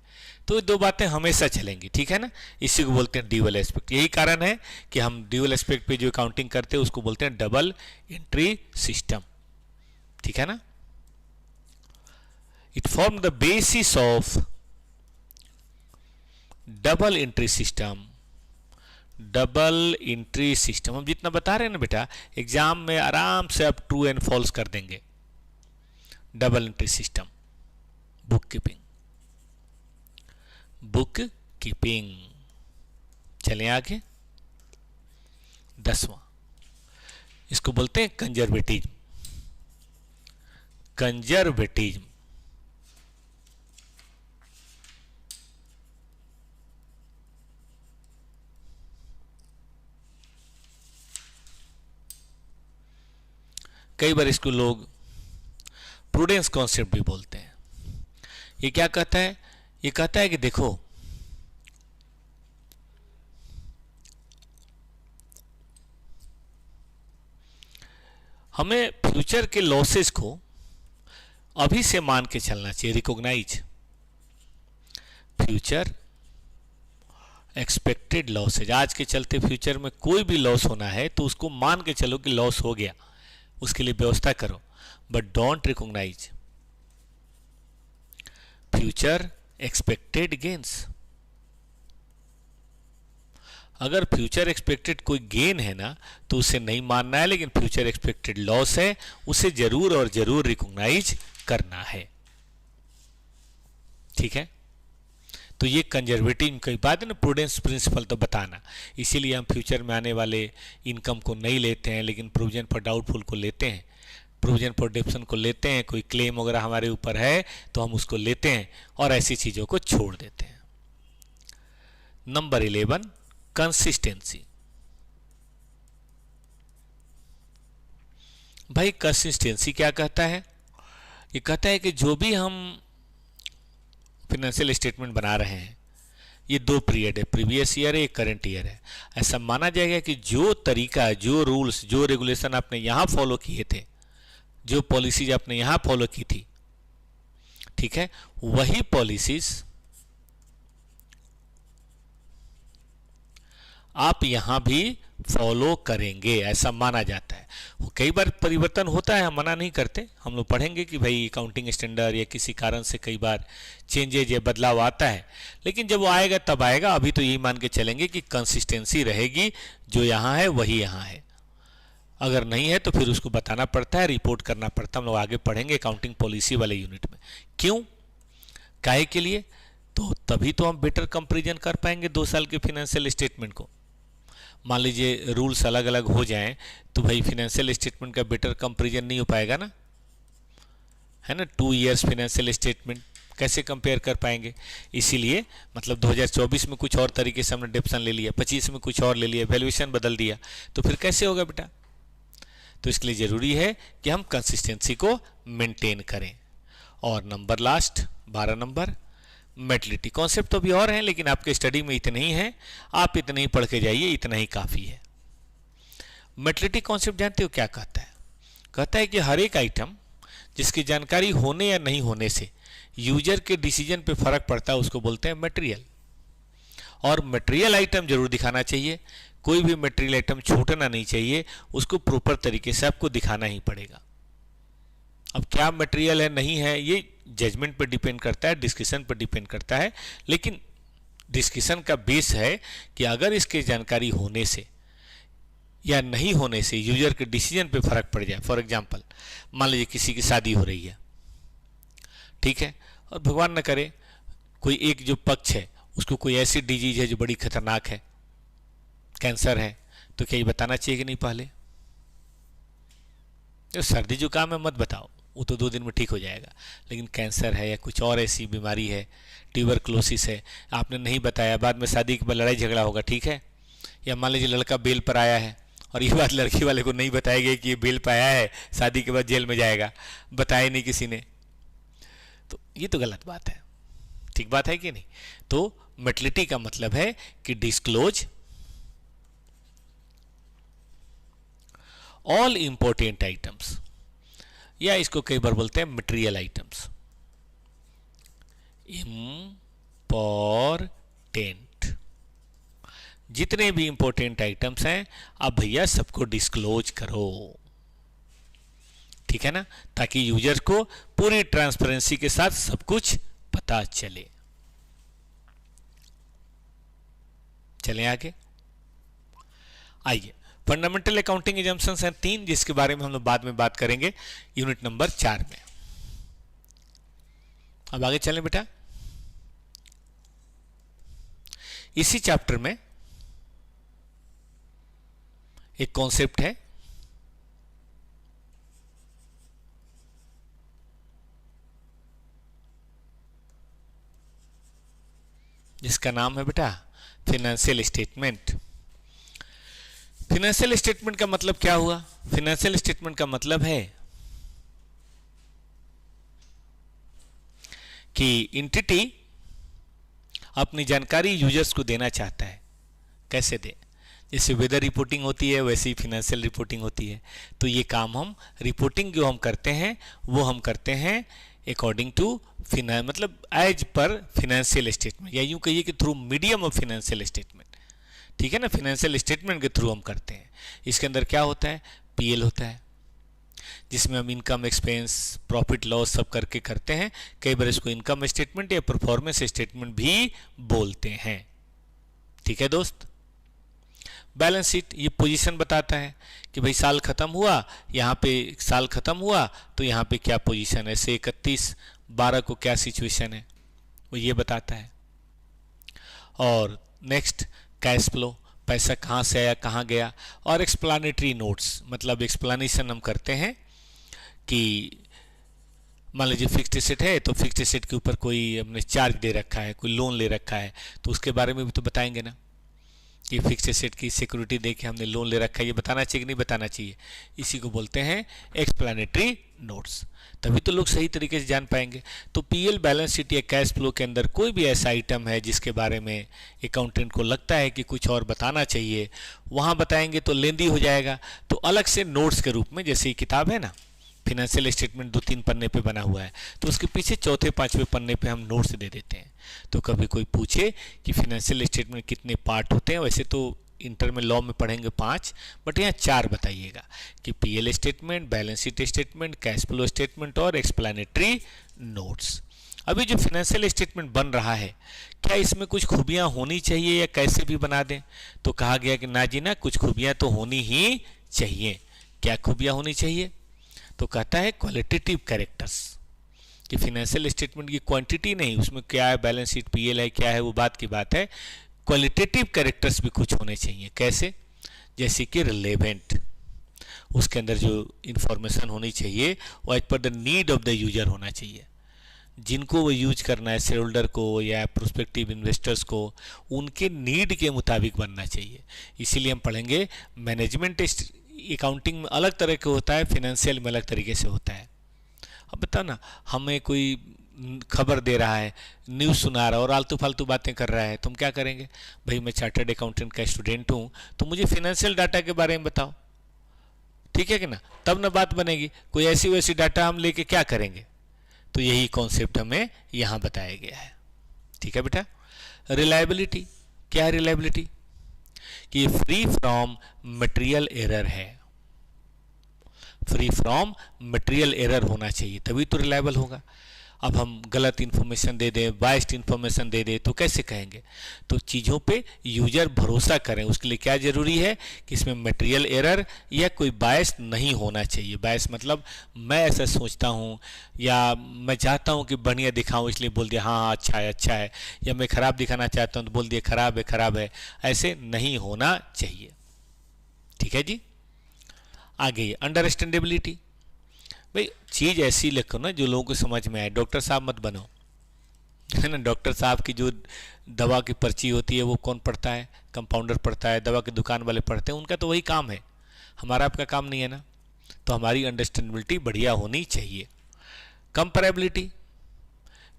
तो 2 बातें हमेशा चलेंगी। ठीक है ना, इसी को बोलते हैं ड्यूअल एस्पेक्ट। यही कारण है कि हम ड्यूअल एस्पेक्ट पे जो अकाउंटिंग करते हैं उसको बोलते हैं डबल एंट्री सिस्टम। ठीक है ना, it form the basis of double entry system. Double entry system हम जितना बता रहे हैं ना बेटा, एग्जाम में आराम से आप ट्रू एंड फॉल्स कर देंगे। Double entry system, book keeping, book keeping. चलें आगे। 10वां, इसको बोलते हैं कंजर्वेटिज्म। कंजर्वेटिज्म कई बार इसको लोग प्रूडेंस कॉन्सेप्ट भी बोलते हैं। ये क्या कहता है, ये कहता है कि देखो हमें फ्यूचर के लॉसेस को अभी से मान के चलना चाहिए। रिकॉग्नाइज फ्यूचर एक्सपेक्टेड लॉसेज, आज के चलते फ्यूचर में कोई भी लॉस होना है तो उसको मान के चलो कि लॉस हो गया, उसके लिए व्यवस्था करो, but don't recognise future expected gains. अगर फ्यूचर एक्सपेक्टेड कोई गेन है ना तो उसे नहीं मानना है, लेकिन फ्यूचर एक्सपेक्टेड लॉस है उसे जरूर और जरूर रिकॉग्नाइज करना है। ठीक है, तो ये कंजर्वेटिव कई बात है ना, प्रूडेंस प्रिंसिपल तो बताना, इसीलिए हम फ्यूचर में आने वाले इनकम को नहीं लेते हैं, लेकिन प्रोविजन फॉर डाउटफुल को लेते हैं, प्रोविजन फॉर डिप्शन को लेते हैं, कोई क्लेम वगैरह हमारे ऊपर है तो हम उसको लेते हैं और ऐसी चीज़ों को छोड़ देते हैं। Number 11 consistency. भाई कंसिस्टेंसी क्या कहता है? ये कहता है कि जो भी हम फाइनेंशियल स्टेटमेंट बना रहे हैं, ये दो पीरियड है, प्रीवियस ईयर है, एक करंट ईयर है, ऐसा माना जाएगा कि जो तरीका, जो रूल्स, जो रेगुलेशन आपने यहां फॉलो किए थे, जो पॉलिसीज आपने यहां फॉलो की थी, ठीक है, वही पॉलिसीज आप यहां भी फॉलो करेंगे, ऐसा माना जाता है। कई बार परिवर्तन होता है, हम मना नहीं करते, हम लोग पढ़ेंगे कि भाई अकाउंटिंग स्टैंडर्ड या किसी कारण से कई बार चेंजेज या बदलाव आता है, लेकिन जब वो आएगा तब आएगा। अभी तो यही मान के चलेंगे कि कंसिस्टेंसी रहेगी, जो यहाँ है वही यहाँ है। अगर नहीं है तो फिर उसको बताना पड़ता है, रिपोर्ट करना पड़ता है। हम लोग आगे पढ़ेंगे अकाउंटिंग पॉलिसी वाले यूनिट में। क्यों, काहे के लिए? तो तभी तो हम बेटर कंपेरिजन कर पाएंगे 2 साल के फाइनेंशियल स्टेटमेंट को। मान लीजिए रूल्स अलग अलग हो जाएं तो भाई फाइनेंशियल स्टेटमेंट का बेटर कंपैरिजन नहीं हो पाएगा ना, है ना। 2 इयर्स फाइनेंशियल स्टेटमेंट कैसे कंपेयर कर पाएंगे? इसीलिए मतलब 2024 में कुछ और तरीके से हमने डिप्शन ले लिया, 25 में कुछ और ले लिया, वैल्यूएशन बदल दिया, तो फिर कैसे होगा बेटा? तो इसके लिए जरूरी है कि हम कंसिस्टेंसी को मेंटेन करें। और नंबर लास्ट 12 नंबर मेटलिटी। कॉन्सेप्ट तो भी और हैं, लेकिन आपके स्टडी में इतने ही हैं, आप इतने ही पढ़ के जाइए, इतना ही काफ़ी है। मेटलिटी कॉन्सेप्ट जानते हो क्या कहता है? कहता है कि हर एक आइटम जिसकी जानकारी होने या नहीं होने से यूजर के डिसीजन पे फर्क पड़ता है, उसको बोलते हैं मटेरियल। और मटेरियल आइटम जरूर दिखाना चाहिए, कोई भी मटेरियल आइटम छूटना नहीं चाहिए, उसको प्रॉपर तरीके से आपको दिखाना ही पड़ेगा। अब क्या मटेरियल है नहीं है ये जजमेंट पर डिपेंड करता है, डिस्कशन पर डिपेंड करता है, लेकिन डिस्कशन का बेस है कि अगर इसकी जानकारी होने से या नहीं होने से यूजर के डिसीजन पे फर्क पड़ जाए। फॉर एग्जांपल मान लीजिए किसी की शादी हो रही है, ठीक है, और भगवान न करे कोई एक जो पक्ष है उसको कोई ऐसी डिजीज है जो बड़ी खतरनाक है, कैंसर है, तो क्या ये बताना चाहिए कि नहीं पहले? तो सर्दी जुकाम है मत बताओ, वो तो 2 दिन में ठीक हो जाएगा, लेकिन कैंसर है या कुछ और ऐसी बीमारी है, ट्यूबरक्लोसिस है, आपने नहीं बताया, बाद में शादी के बाद लड़ाई झगड़ा होगा, ठीक है। या मान लीजिए लड़का बेल पर आया है और ये बात लड़की वाले को नहीं बताई गई कि ये बेल पर आया है, शादी के बाद जेल में जाएगा, बताया नहीं किसी ने, तो ये तो गलत बात है। ठीक बात है कि नहीं? तो मेटलिटी का मतलब है कि डिस्क्लोज ऑल इंपॉर्टेंट आइटम्स, या इसको कई बार बोलते हैं मटेरियल आइटम्स। इंपॉर्टेंट, जितने भी इंपॉर्टेंट आइटम्स हैं अब भैया सबको डिस्क्लोज करो, ठीक है ना, ताकि यूजर को पूरी ट्रांसपेरेंसी के साथ सब कुछ पता चले। चलें आगे। आइए, फंडामेंटल अकाउंटिंग एजम्पशंस हैं 3, जिसके बारे में हम लोग बाद में बात करेंगे यूनिट नंबर 4 में। अब आगे चलें बेटा। इसी चैप्टर में एक कॉन्सेप्ट है जिसका नाम है बेटा फाइनेंशियल स्टेटमेंट। फाइनेंशियल स्टेटमेंट का मतलब क्या हुआ? फाइनेंशियल स्टेटमेंट का मतलब है कि एंटिटी अपनी जानकारी यूजर्स को देना चाहता है। कैसे दे? जैसे वेदर रिपोर्टिंग होती है वैसे ही फिनेंशियल रिपोर्टिंग होती है। तो ये काम हम रिपोर्टिंग जो हम करते हैं वो हम करते हैं अकॉर्डिंग टू मतलब एज पर फिनेंशियल स्टेटमेंट, या यूँ कहिए कि through medium of financial statement. ठीक है ना, फिनेंशियल स्टेटमेंट के थ्रू हम करते हैं। इसके अंदर क्या होता है, पीएल होता है, जिसमें हम इनकम एक्सपेंस प्रॉफिट लॉस सब करके करते हैं। कई बार इसको इनकम स्टेटमेंट या परफॉर्मेंस स्टेटमेंट भी बोलते हैं। ठीक है दोस्त। बैलेंस शीट ये पोजीशन बताता है कि भाई साल खत्म हुआ, यहाँ पे साल खत्म हुआ तो यहाँ पे क्या पोजीशन है, से 31/12 को क्या सिचुएशन है, वो ये बताता है। और नेक्स्ट कैश फ्लो, पैसा कहाँ से आया कहाँ गया। और एक्सप्लानेटरी नोट्स, मतलब एक्सप्लानेशन हम करते हैं कि मान लीजिए फिक्स्ड एसेट है तो फिक्स्ड एसेट के ऊपर कोई हमने चार्ज दे रखा है, कोई लोन ले रखा है, तो उसके बारे में भी तो बताएंगे ना कि फिक्स्ड एसेट की सिक्योरिटी दे के हमने लोन ले रखा है, ये बताना चाहिए कि नहीं बताना चाहिए। इसी को बोलते हैं एक्सप्लानेटरी नोट्स, तभी तो लोग सही तरीके से जान पाएंगे। तो पीएल बैलेंस शीट या कैश फ्लो के अंदर कोई भी ऐसा आइटम है जिसके बारे में अकाउंटेंट को लगता है कि कुछ और बताना चाहिए, वहाँ बताएंगे तो लेंदी हो जाएगा। तो अलग से नोट्स के रूप में, जैसे ये किताब है ना फिनेंशियल स्टेटमेंट 2-3 पन्ने पे बना हुआ है, तो उसके पीछे चौथे 5वें पन्ने पे हम नोट्स दे देते हैं। तो कभी कोई पूछे कि फिनेंशियल स्टेटमेंट कितने पार्ट होते हैं, वैसे तो इंटर में लॉ में पढ़ेंगे 5, बट यहाँ 4 बताइएगा कि PL statement, balance sheet statement, cash flow statement और एक्सप्लेनेटरी नोट्स। अभी जो फिनेंशियल स्टेटमेंट बन रहा है, क्या इसमें कुछ खूबियाँ होनी चाहिए या कैसे भी बना दें? तो कहा गया कि ना जी ना, कुछ खूबियाँ तो होनी ही चाहिए। क्या खूबियाँ होनी चाहिए? तो कहता है क्वालिटेटिव कैरेक्टर्स, कि फिनेंशियल स्टेटमेंट की क्वांटिटी नहीं, उसमें क्या है, बैलेंस शीट पीएल है क्या है वो बात की बात है, क्वालिटेटिव कैरेक्टर्स भी कुछ होने चाहिए। कैसे? जैसे कि रिलेवेंट, उसके अंदर जो इंफॉर्मेशन होनी चाहिए वो as per the need of the user होना चाहिए। जिनको वो यूज करना है, शेयर होल्डर को या प्रोस्पेक्टिव इन्वेस्टर्स को, उनके नीड के मुताबिक बनना चाहिए। इसीलिए हम पढ़ेंगे मैनेजमेंट अकाउंटिंग में अलग तरह के होता है, फिनेंशियल में अलग तरीके से होता है। अब बताओ ना, हमें कोई खबर दे रहा है, न्यूज़ सुना रहा है और आलतू फालतू बातें कर रहा है, तो हम क्या करेंगे? भाई मैं चार्टर्ड अकाउंटेंट का स्टूडेंट हूँ, तो मुझे फिनेंशियल डाटा के बारे में बताओ। ठीक है कि ना, तब ना बात बनेगी। कोई ऐसी वैसी डाटा हम लेके क्या करेंगे? तो यही कॉन्सेप्ट हमें यहाँ बताया गया है। ठीक है बेटा। रिलायबिलिटी, क्या है रिलायबिलिटी? कि ये फ्री फ्रॉम मटेरियल एरर है, फ्री फ्रॉम मटेरियल एरर होना चाहिए, तभी तो रिलायबल होगा। अब हम गलत इन्फॉर्मेशन दे दें, बायस्ड इन्फॉर्मेशन दे दें, तो कैसे कहेंगे? तो चीज़ों पे यूजर भरोसा करें, उसके लिए क्या जरूरी है कि इसमें मटेरियल एरर या कोई बायस नहीं होना चाहिए। बायस मतलब मैं ऐसा सोचता हूँ या मैं चाहता हूँ कि बढ़िया दिखाऊँ इसलिए बोल दिया हाँ अच्छा है अच्छा है, या मैं ख़राब दिखाना चाहता हूँ तो बोल दिया ख़राब है ख़राब है, ऐसे नहीं होना चाहिए। ठीक है जी। आगे अंडरस्टैंडेबिलिटी, भाई चीज़ ऐसी लिखो ना जो लोगों को समझ में आए। डॉक्टर साहब मत बनो, है ना। डॉक्टर साहब की जो दवा की पर्ची होती है वो कौन पढ़ता है? कंपाउंडर पढ़ता है, दवा की दुकान वाले पढ़ते हैं, उनका तो वही काम है, हमारा आपका काम नहीं है ना। तो हमारी अंडरस्टैंडेबिलिटी बढ़िया होनी चाहिए। कंपेरेबिलिटी,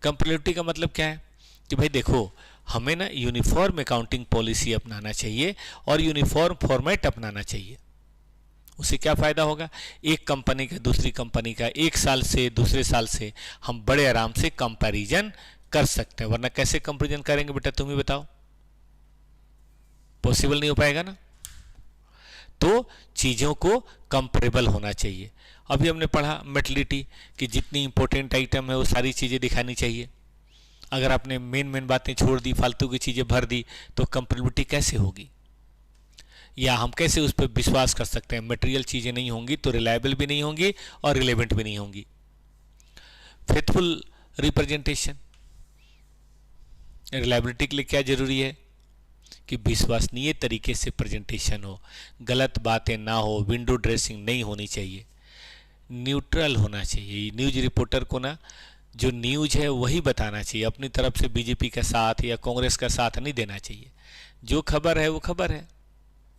कंपेरेबिलिटी का मतलब क्या है कि भाई देखो, हमें ना यूनिफॉर्म अकाउंटिंग पॉलिसी अपनाना चाहिए और यूनिफॉर्म फॉर्मेट अपनाना चाहिए। उससे क्या फ़ायदा होगा? एक कंपनी का दूसरी कंपनी का, एक साल से दूसरे साल से हम बड़े आराम से कंपैरिजन कर सकते हैं। वरना कैसे कंपैरिजन करेंगे बेटा, तुम ही बताओ, पॉसिबल नहीं हो पाएगा ना। तो चीज़ों को कंपेरेबल होना चाहिए। अभी हमने पढ़ा मेटलिटी कि जितनी इंपॉर्टेंट आइटम है वो सारी चीज़ें दिखानी चाहिए। अगर आपने मेन बातें छोड़ दी, फालतू की चीज़ें भर दी, तो कंपेरेबिलिटी कैसे होगी? या हम कैसे उस पर विश्वास कर सकते हैं? मटेरियल चीज़ें नहीं होंगी तो रिलायबल भी नहीं होंगी और रिलेवेंट भी नहीं होंगी। फेथफुल रिप्रेजेंटेशन, रिलायबिलिटी के लिए क्या जरूरी है कि विश्वसनीय तरीके से प्रेजेंटेशन हो, गलत बातें ना हो, विंडो ड्रेसिंग नहीं होनी चाहिए, न्यूट्रल होना चाहिए। न्यूज रिपोर्टर को ना जो न्यूज है वही बताना चाहिए, अपनी तरफ से बीजेपी का साथ या कांग्रेस का साथ नहीं देना चाहिए। जो खबर है वो खबर है,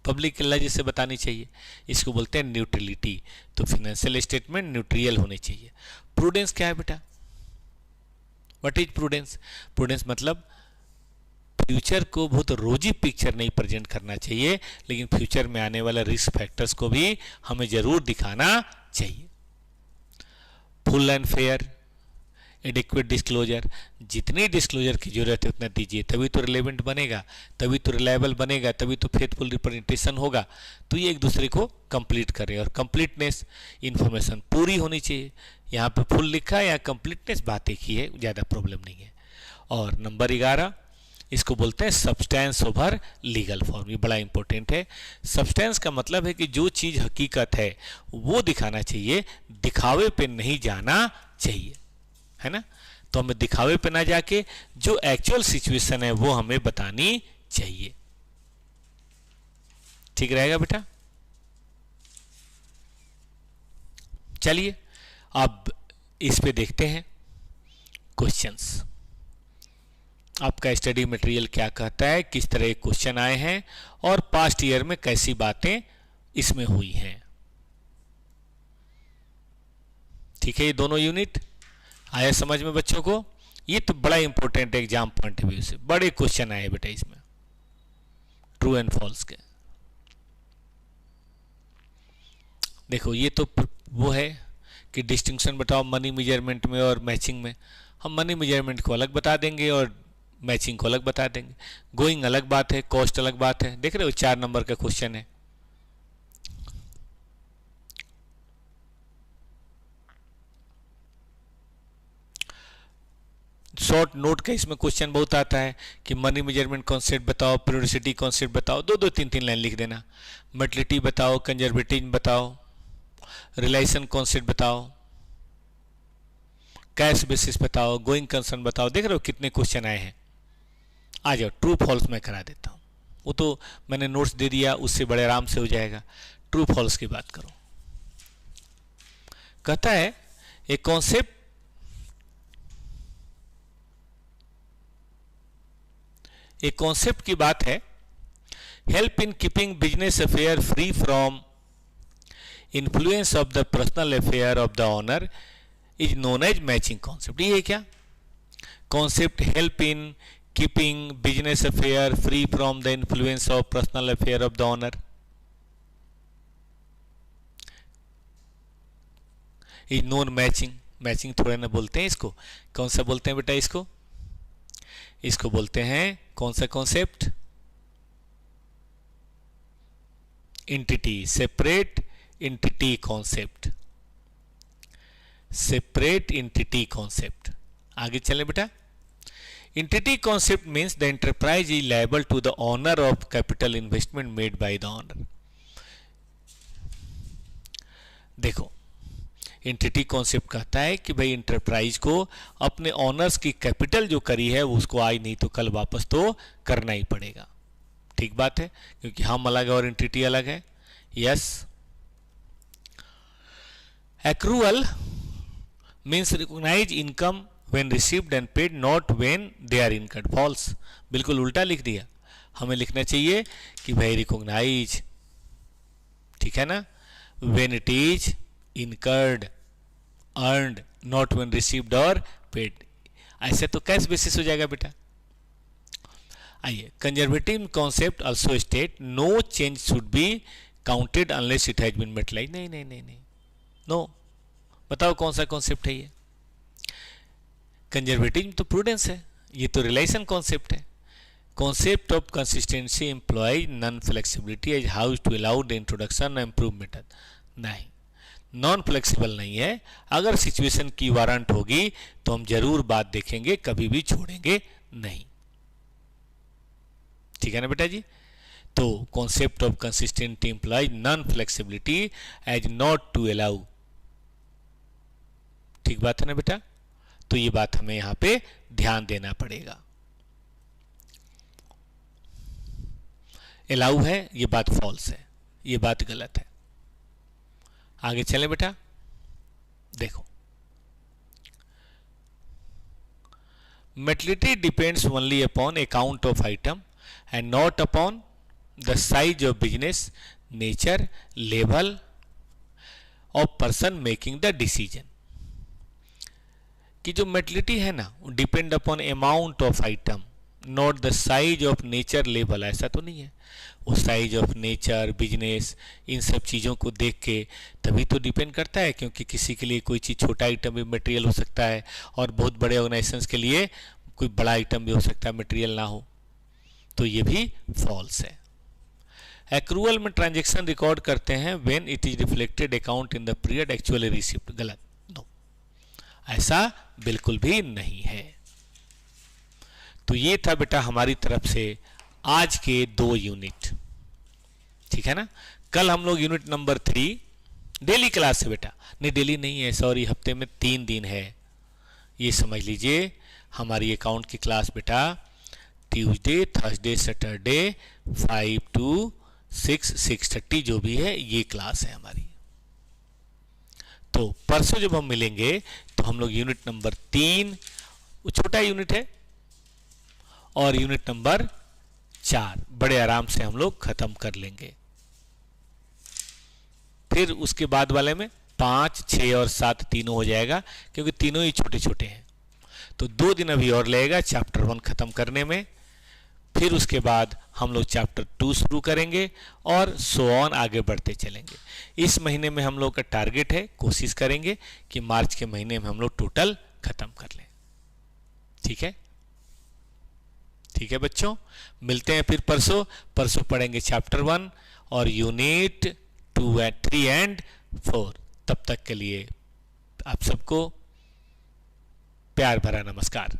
पब्लिक के लिए जिसे बतानी चाहिए, इसको बोलते हैं न्यूट्रलिटी। तो फिनेंशियल स्टेटमेंट न्यूट्रियल होने चाहिए। प्रूडेंस क्या है बेटा? What is prudence? प्रूडेंस मतलब फ्यूचर को बहुत रोजी पिक्चर नहीं प्रेजेंट करना चाहिए, लेकिन फ्यूचर में आने वाले रिस्क फैक्टर्स को भी हमें जरूर दिखाना चाहिए। Full and fair adequate disclosure, जितनी डिस्क्लोजर की जरूरत है उतना दीजिए, तभी तो रिलेवेंट बनेगा, तभी तो रिलायबल बनेगा, तभी तो फेथफुल रिप्रेजेंटेशन होगा। तो ये एक दूसरे को कंप्लीट करे। और कंप्लीटनेस, इंफॉर्मेशन पूरी होनी चाहिए। यहाँ पे फुल लिखा है, यहाँ कंप्लीटनेस बात एक ही है, ज़्यादा प्रॉब्लम नहीं है। और नंबर 11, इसको बोलते हैं सब्सटेंस ओवर लीगल फॉर्म। ये बड़ा इंपॉर्टेंट है। सब्सटेंस का मतलब है कि जो चीज़ हकीकत है वो दिखाना चाहिए, दिखावे पे नहीं जाना चाहिए, है ना। तो हमें दिखावे पे ना जाके जो एक्चुअल सिचुएशन है वो हमें बतानी चाहिए। ठीक रहेगा बेटा। चलिए अब इस पे देखते हैं क्वेश्चंस। आपका स्टडी मटेरियल क्या कहता है, किस तरह क्वेश्चन आए हैं और पास्ट ईयर में कैसी बातें इसमें हुई हैं। ठीक है, ये दोनों यूनिट आया समझ में बच्चों को। ये तो बड़ा इंपॉर्टेंट है एग्जाम पॉइंट ऑफ व्यू से, बड़े क्वेश्चन आए बेटा इसमें, ट्रू एंड फॉल्स के। देखो ये तो वो है कि डिस्टिंक्शन बताओ मनी मेजरमेंट में और मैचिंग में। हम मनी मेजरमेंट को अलग बता देंगे और मैचिंग को अलग बता देंगे। गोइंग अलग बात है, कॉस्ट अलग बात है। देख रहे हो 4 नंबर का क्वेश्चन है। शॉर्ट नोट का इसमें क्वेश्चन बहुत आता है कि मनी मेजरमेंट कॉन्सेप्ट बताओ, पीरियोडिसिटी कॉन्सेप्ट बताओ, 2-2 3-3 लाइन लिख देना। मेटलिटी बताओ, कंजर्वेटिज्म बताओ, रिलेशन कॉन्सेप्ट बताओ, कैश बेसिस बताओ, गोइंग कंसर्न बताओ। देख रहे हो कितने क्वेश्चन आए हैं। आ जाओ, ट्रू फॉल्स मैं करा देता हूँ, वो तो मैंने नोट्स दे दिया, उससे बड़े आराम से हो जाएगा। ट्रू फॉल्स की बात करो। कहता है एक कॉन्सेप्ट, एक कॉन्सेप्ट की बात है, help in keeping business affair free from influence of the personal affair of the owner is known as matching concept. ये है क्या concept, help in keeping business affair free from the influence of personal affair of the owner is known matching. Matching थोड़े ना बोलते हैं इसको, कौन सा बोलते हैं बेटा इसको? इसको बोलते हैं कौन सा concept? Entity, separate entity concept, separate entity concept. आगे चले बेटा। Entity concept means the enterprise is liable to the owner of capital investment made by the owner. देखो इंटिटी कॉन्सेप्ट कहता है कि भाई इंटरप्राइज को अपने ओनर्स की कैपिटल जो करी है उसको आज नहीं तो कल वापस तो करना ही पड़ेगा। ठीक बात है, क्योंकि हम अलग है और इंटिटी अलग है। Yes. Accrual means recognise income when received and paid, not when they are incurred. False, बिल्कुल उल्टा लिख दिया। हमें लिखना चाहिए कि भाई रिकॉग्नाइज, ठीक है ना, when it is incurred, earned, not when received और पेड। ऐसे तो कैश बेसिस हो जाएगा बेटा। आइए, conservative concept also state no change should be counted unless it has been materialised. नहीं नहीं नहीं नहीं, नो। बताओ कौन सा कॉन्सेप्ट है ये? कंजर्वेटिव तो प्रूडेंस है, ये तो रिलेशन कॉन्सेप्ट है। Concept of consistency employ non flexibility as how to allow the introduction improve method. नहीं, नॉन फ्लेक्सिबल नहीं है। अगर सिचुएशन की वारंट होगी तो हम जरूर बात देखेंगे, कभी भी छोड़ेंगे नहीं। ठीक है ना बेटा जी? तो concept of consistency implies non flexibility as not to allow. ठीक बात है ना बेटा? तो ये बात हमें यहां पे ध्यान देना पड़ेगा। अलाउ है, ये बात फॉल्स है, ये बात गलत है। आगे चलें बेटा। देखो, materiality depends only upon account of item and not upon the size of business, nature, level of person making the decision. कि जो मेटलिटी है ना, वो depend upon amount of item, not the size of nature level, ऐसा तो नहीं है। वो साइज ऑफ नेचर, बिजनेस, इन सब चीज़ों को देख के तभी तो डिपेंड करता है, क्योंकि किसी के लिए कोई चीज़ छोटा आइटम भी मटेरियल हो सकता है और बहुत बड़े ऑर्गेनाइजेशंस के लिए कोई बड़ा आइटम भी हो सकता है मटेरियल ना हो, तो ये भी फॉल्स है। एक्रूअल में ट्रांजेक्शन रिकॉर्ड करते हैं when it is reflected account in the period actually received, गलत, नो, ऐसा बिल्कुल भी नहीं है। तो ये था बेटा हमारी तरफ से आज के 2 यूनिट, ठीक है ना। कल हम लोग यूनिट नंबर 3 डेली क्लास है बेटा, नहीं डेली नहीं है, सॉरी, हफ्ते में 3 दिन है, ये समझ लीजिए। हमारी अकाउंट की क्लास बेटा ट्यूसडे, थर्सडे, सैटरडे 5 to 6, 6:30 जो भी है, ये क्लास है हमारी। तो परसों जब हम मिलेंगे तो हम लोग यूनिट नंबर 3, वो छोटा यूनिट है, और यूनिट नंबर 4 बड़े आराम से हम लोग खत्म कर लेंगे। फिर उसके बाद वाले में 5, 6 और 7 तीनों हो जाएगा, क्योंकि तीनों ही छोटे छोटे हैं। तो 2 दिन अभी और लगेगा चैप्टर 1 खत्म करने में। फिर उसके बाद हम लोग चैप्टर 2 शुरू करेंगे और सो ऑन आगे बढ़ते चलेंगे। इस महीने में हम लोग का टारगेट है, कोशिश करेंगे कि मार्च के महीने में हम लोग टोटल खत्म कर लें, ठीक है। ठीक है बच्चों, मिलते हैं फिर परसों। परसों पढ़ेंगे चैप्टर 1 और यूनिट 2 and 3 and 4। तब तक के लिए आप सबको प्यार भरा नमस्कार।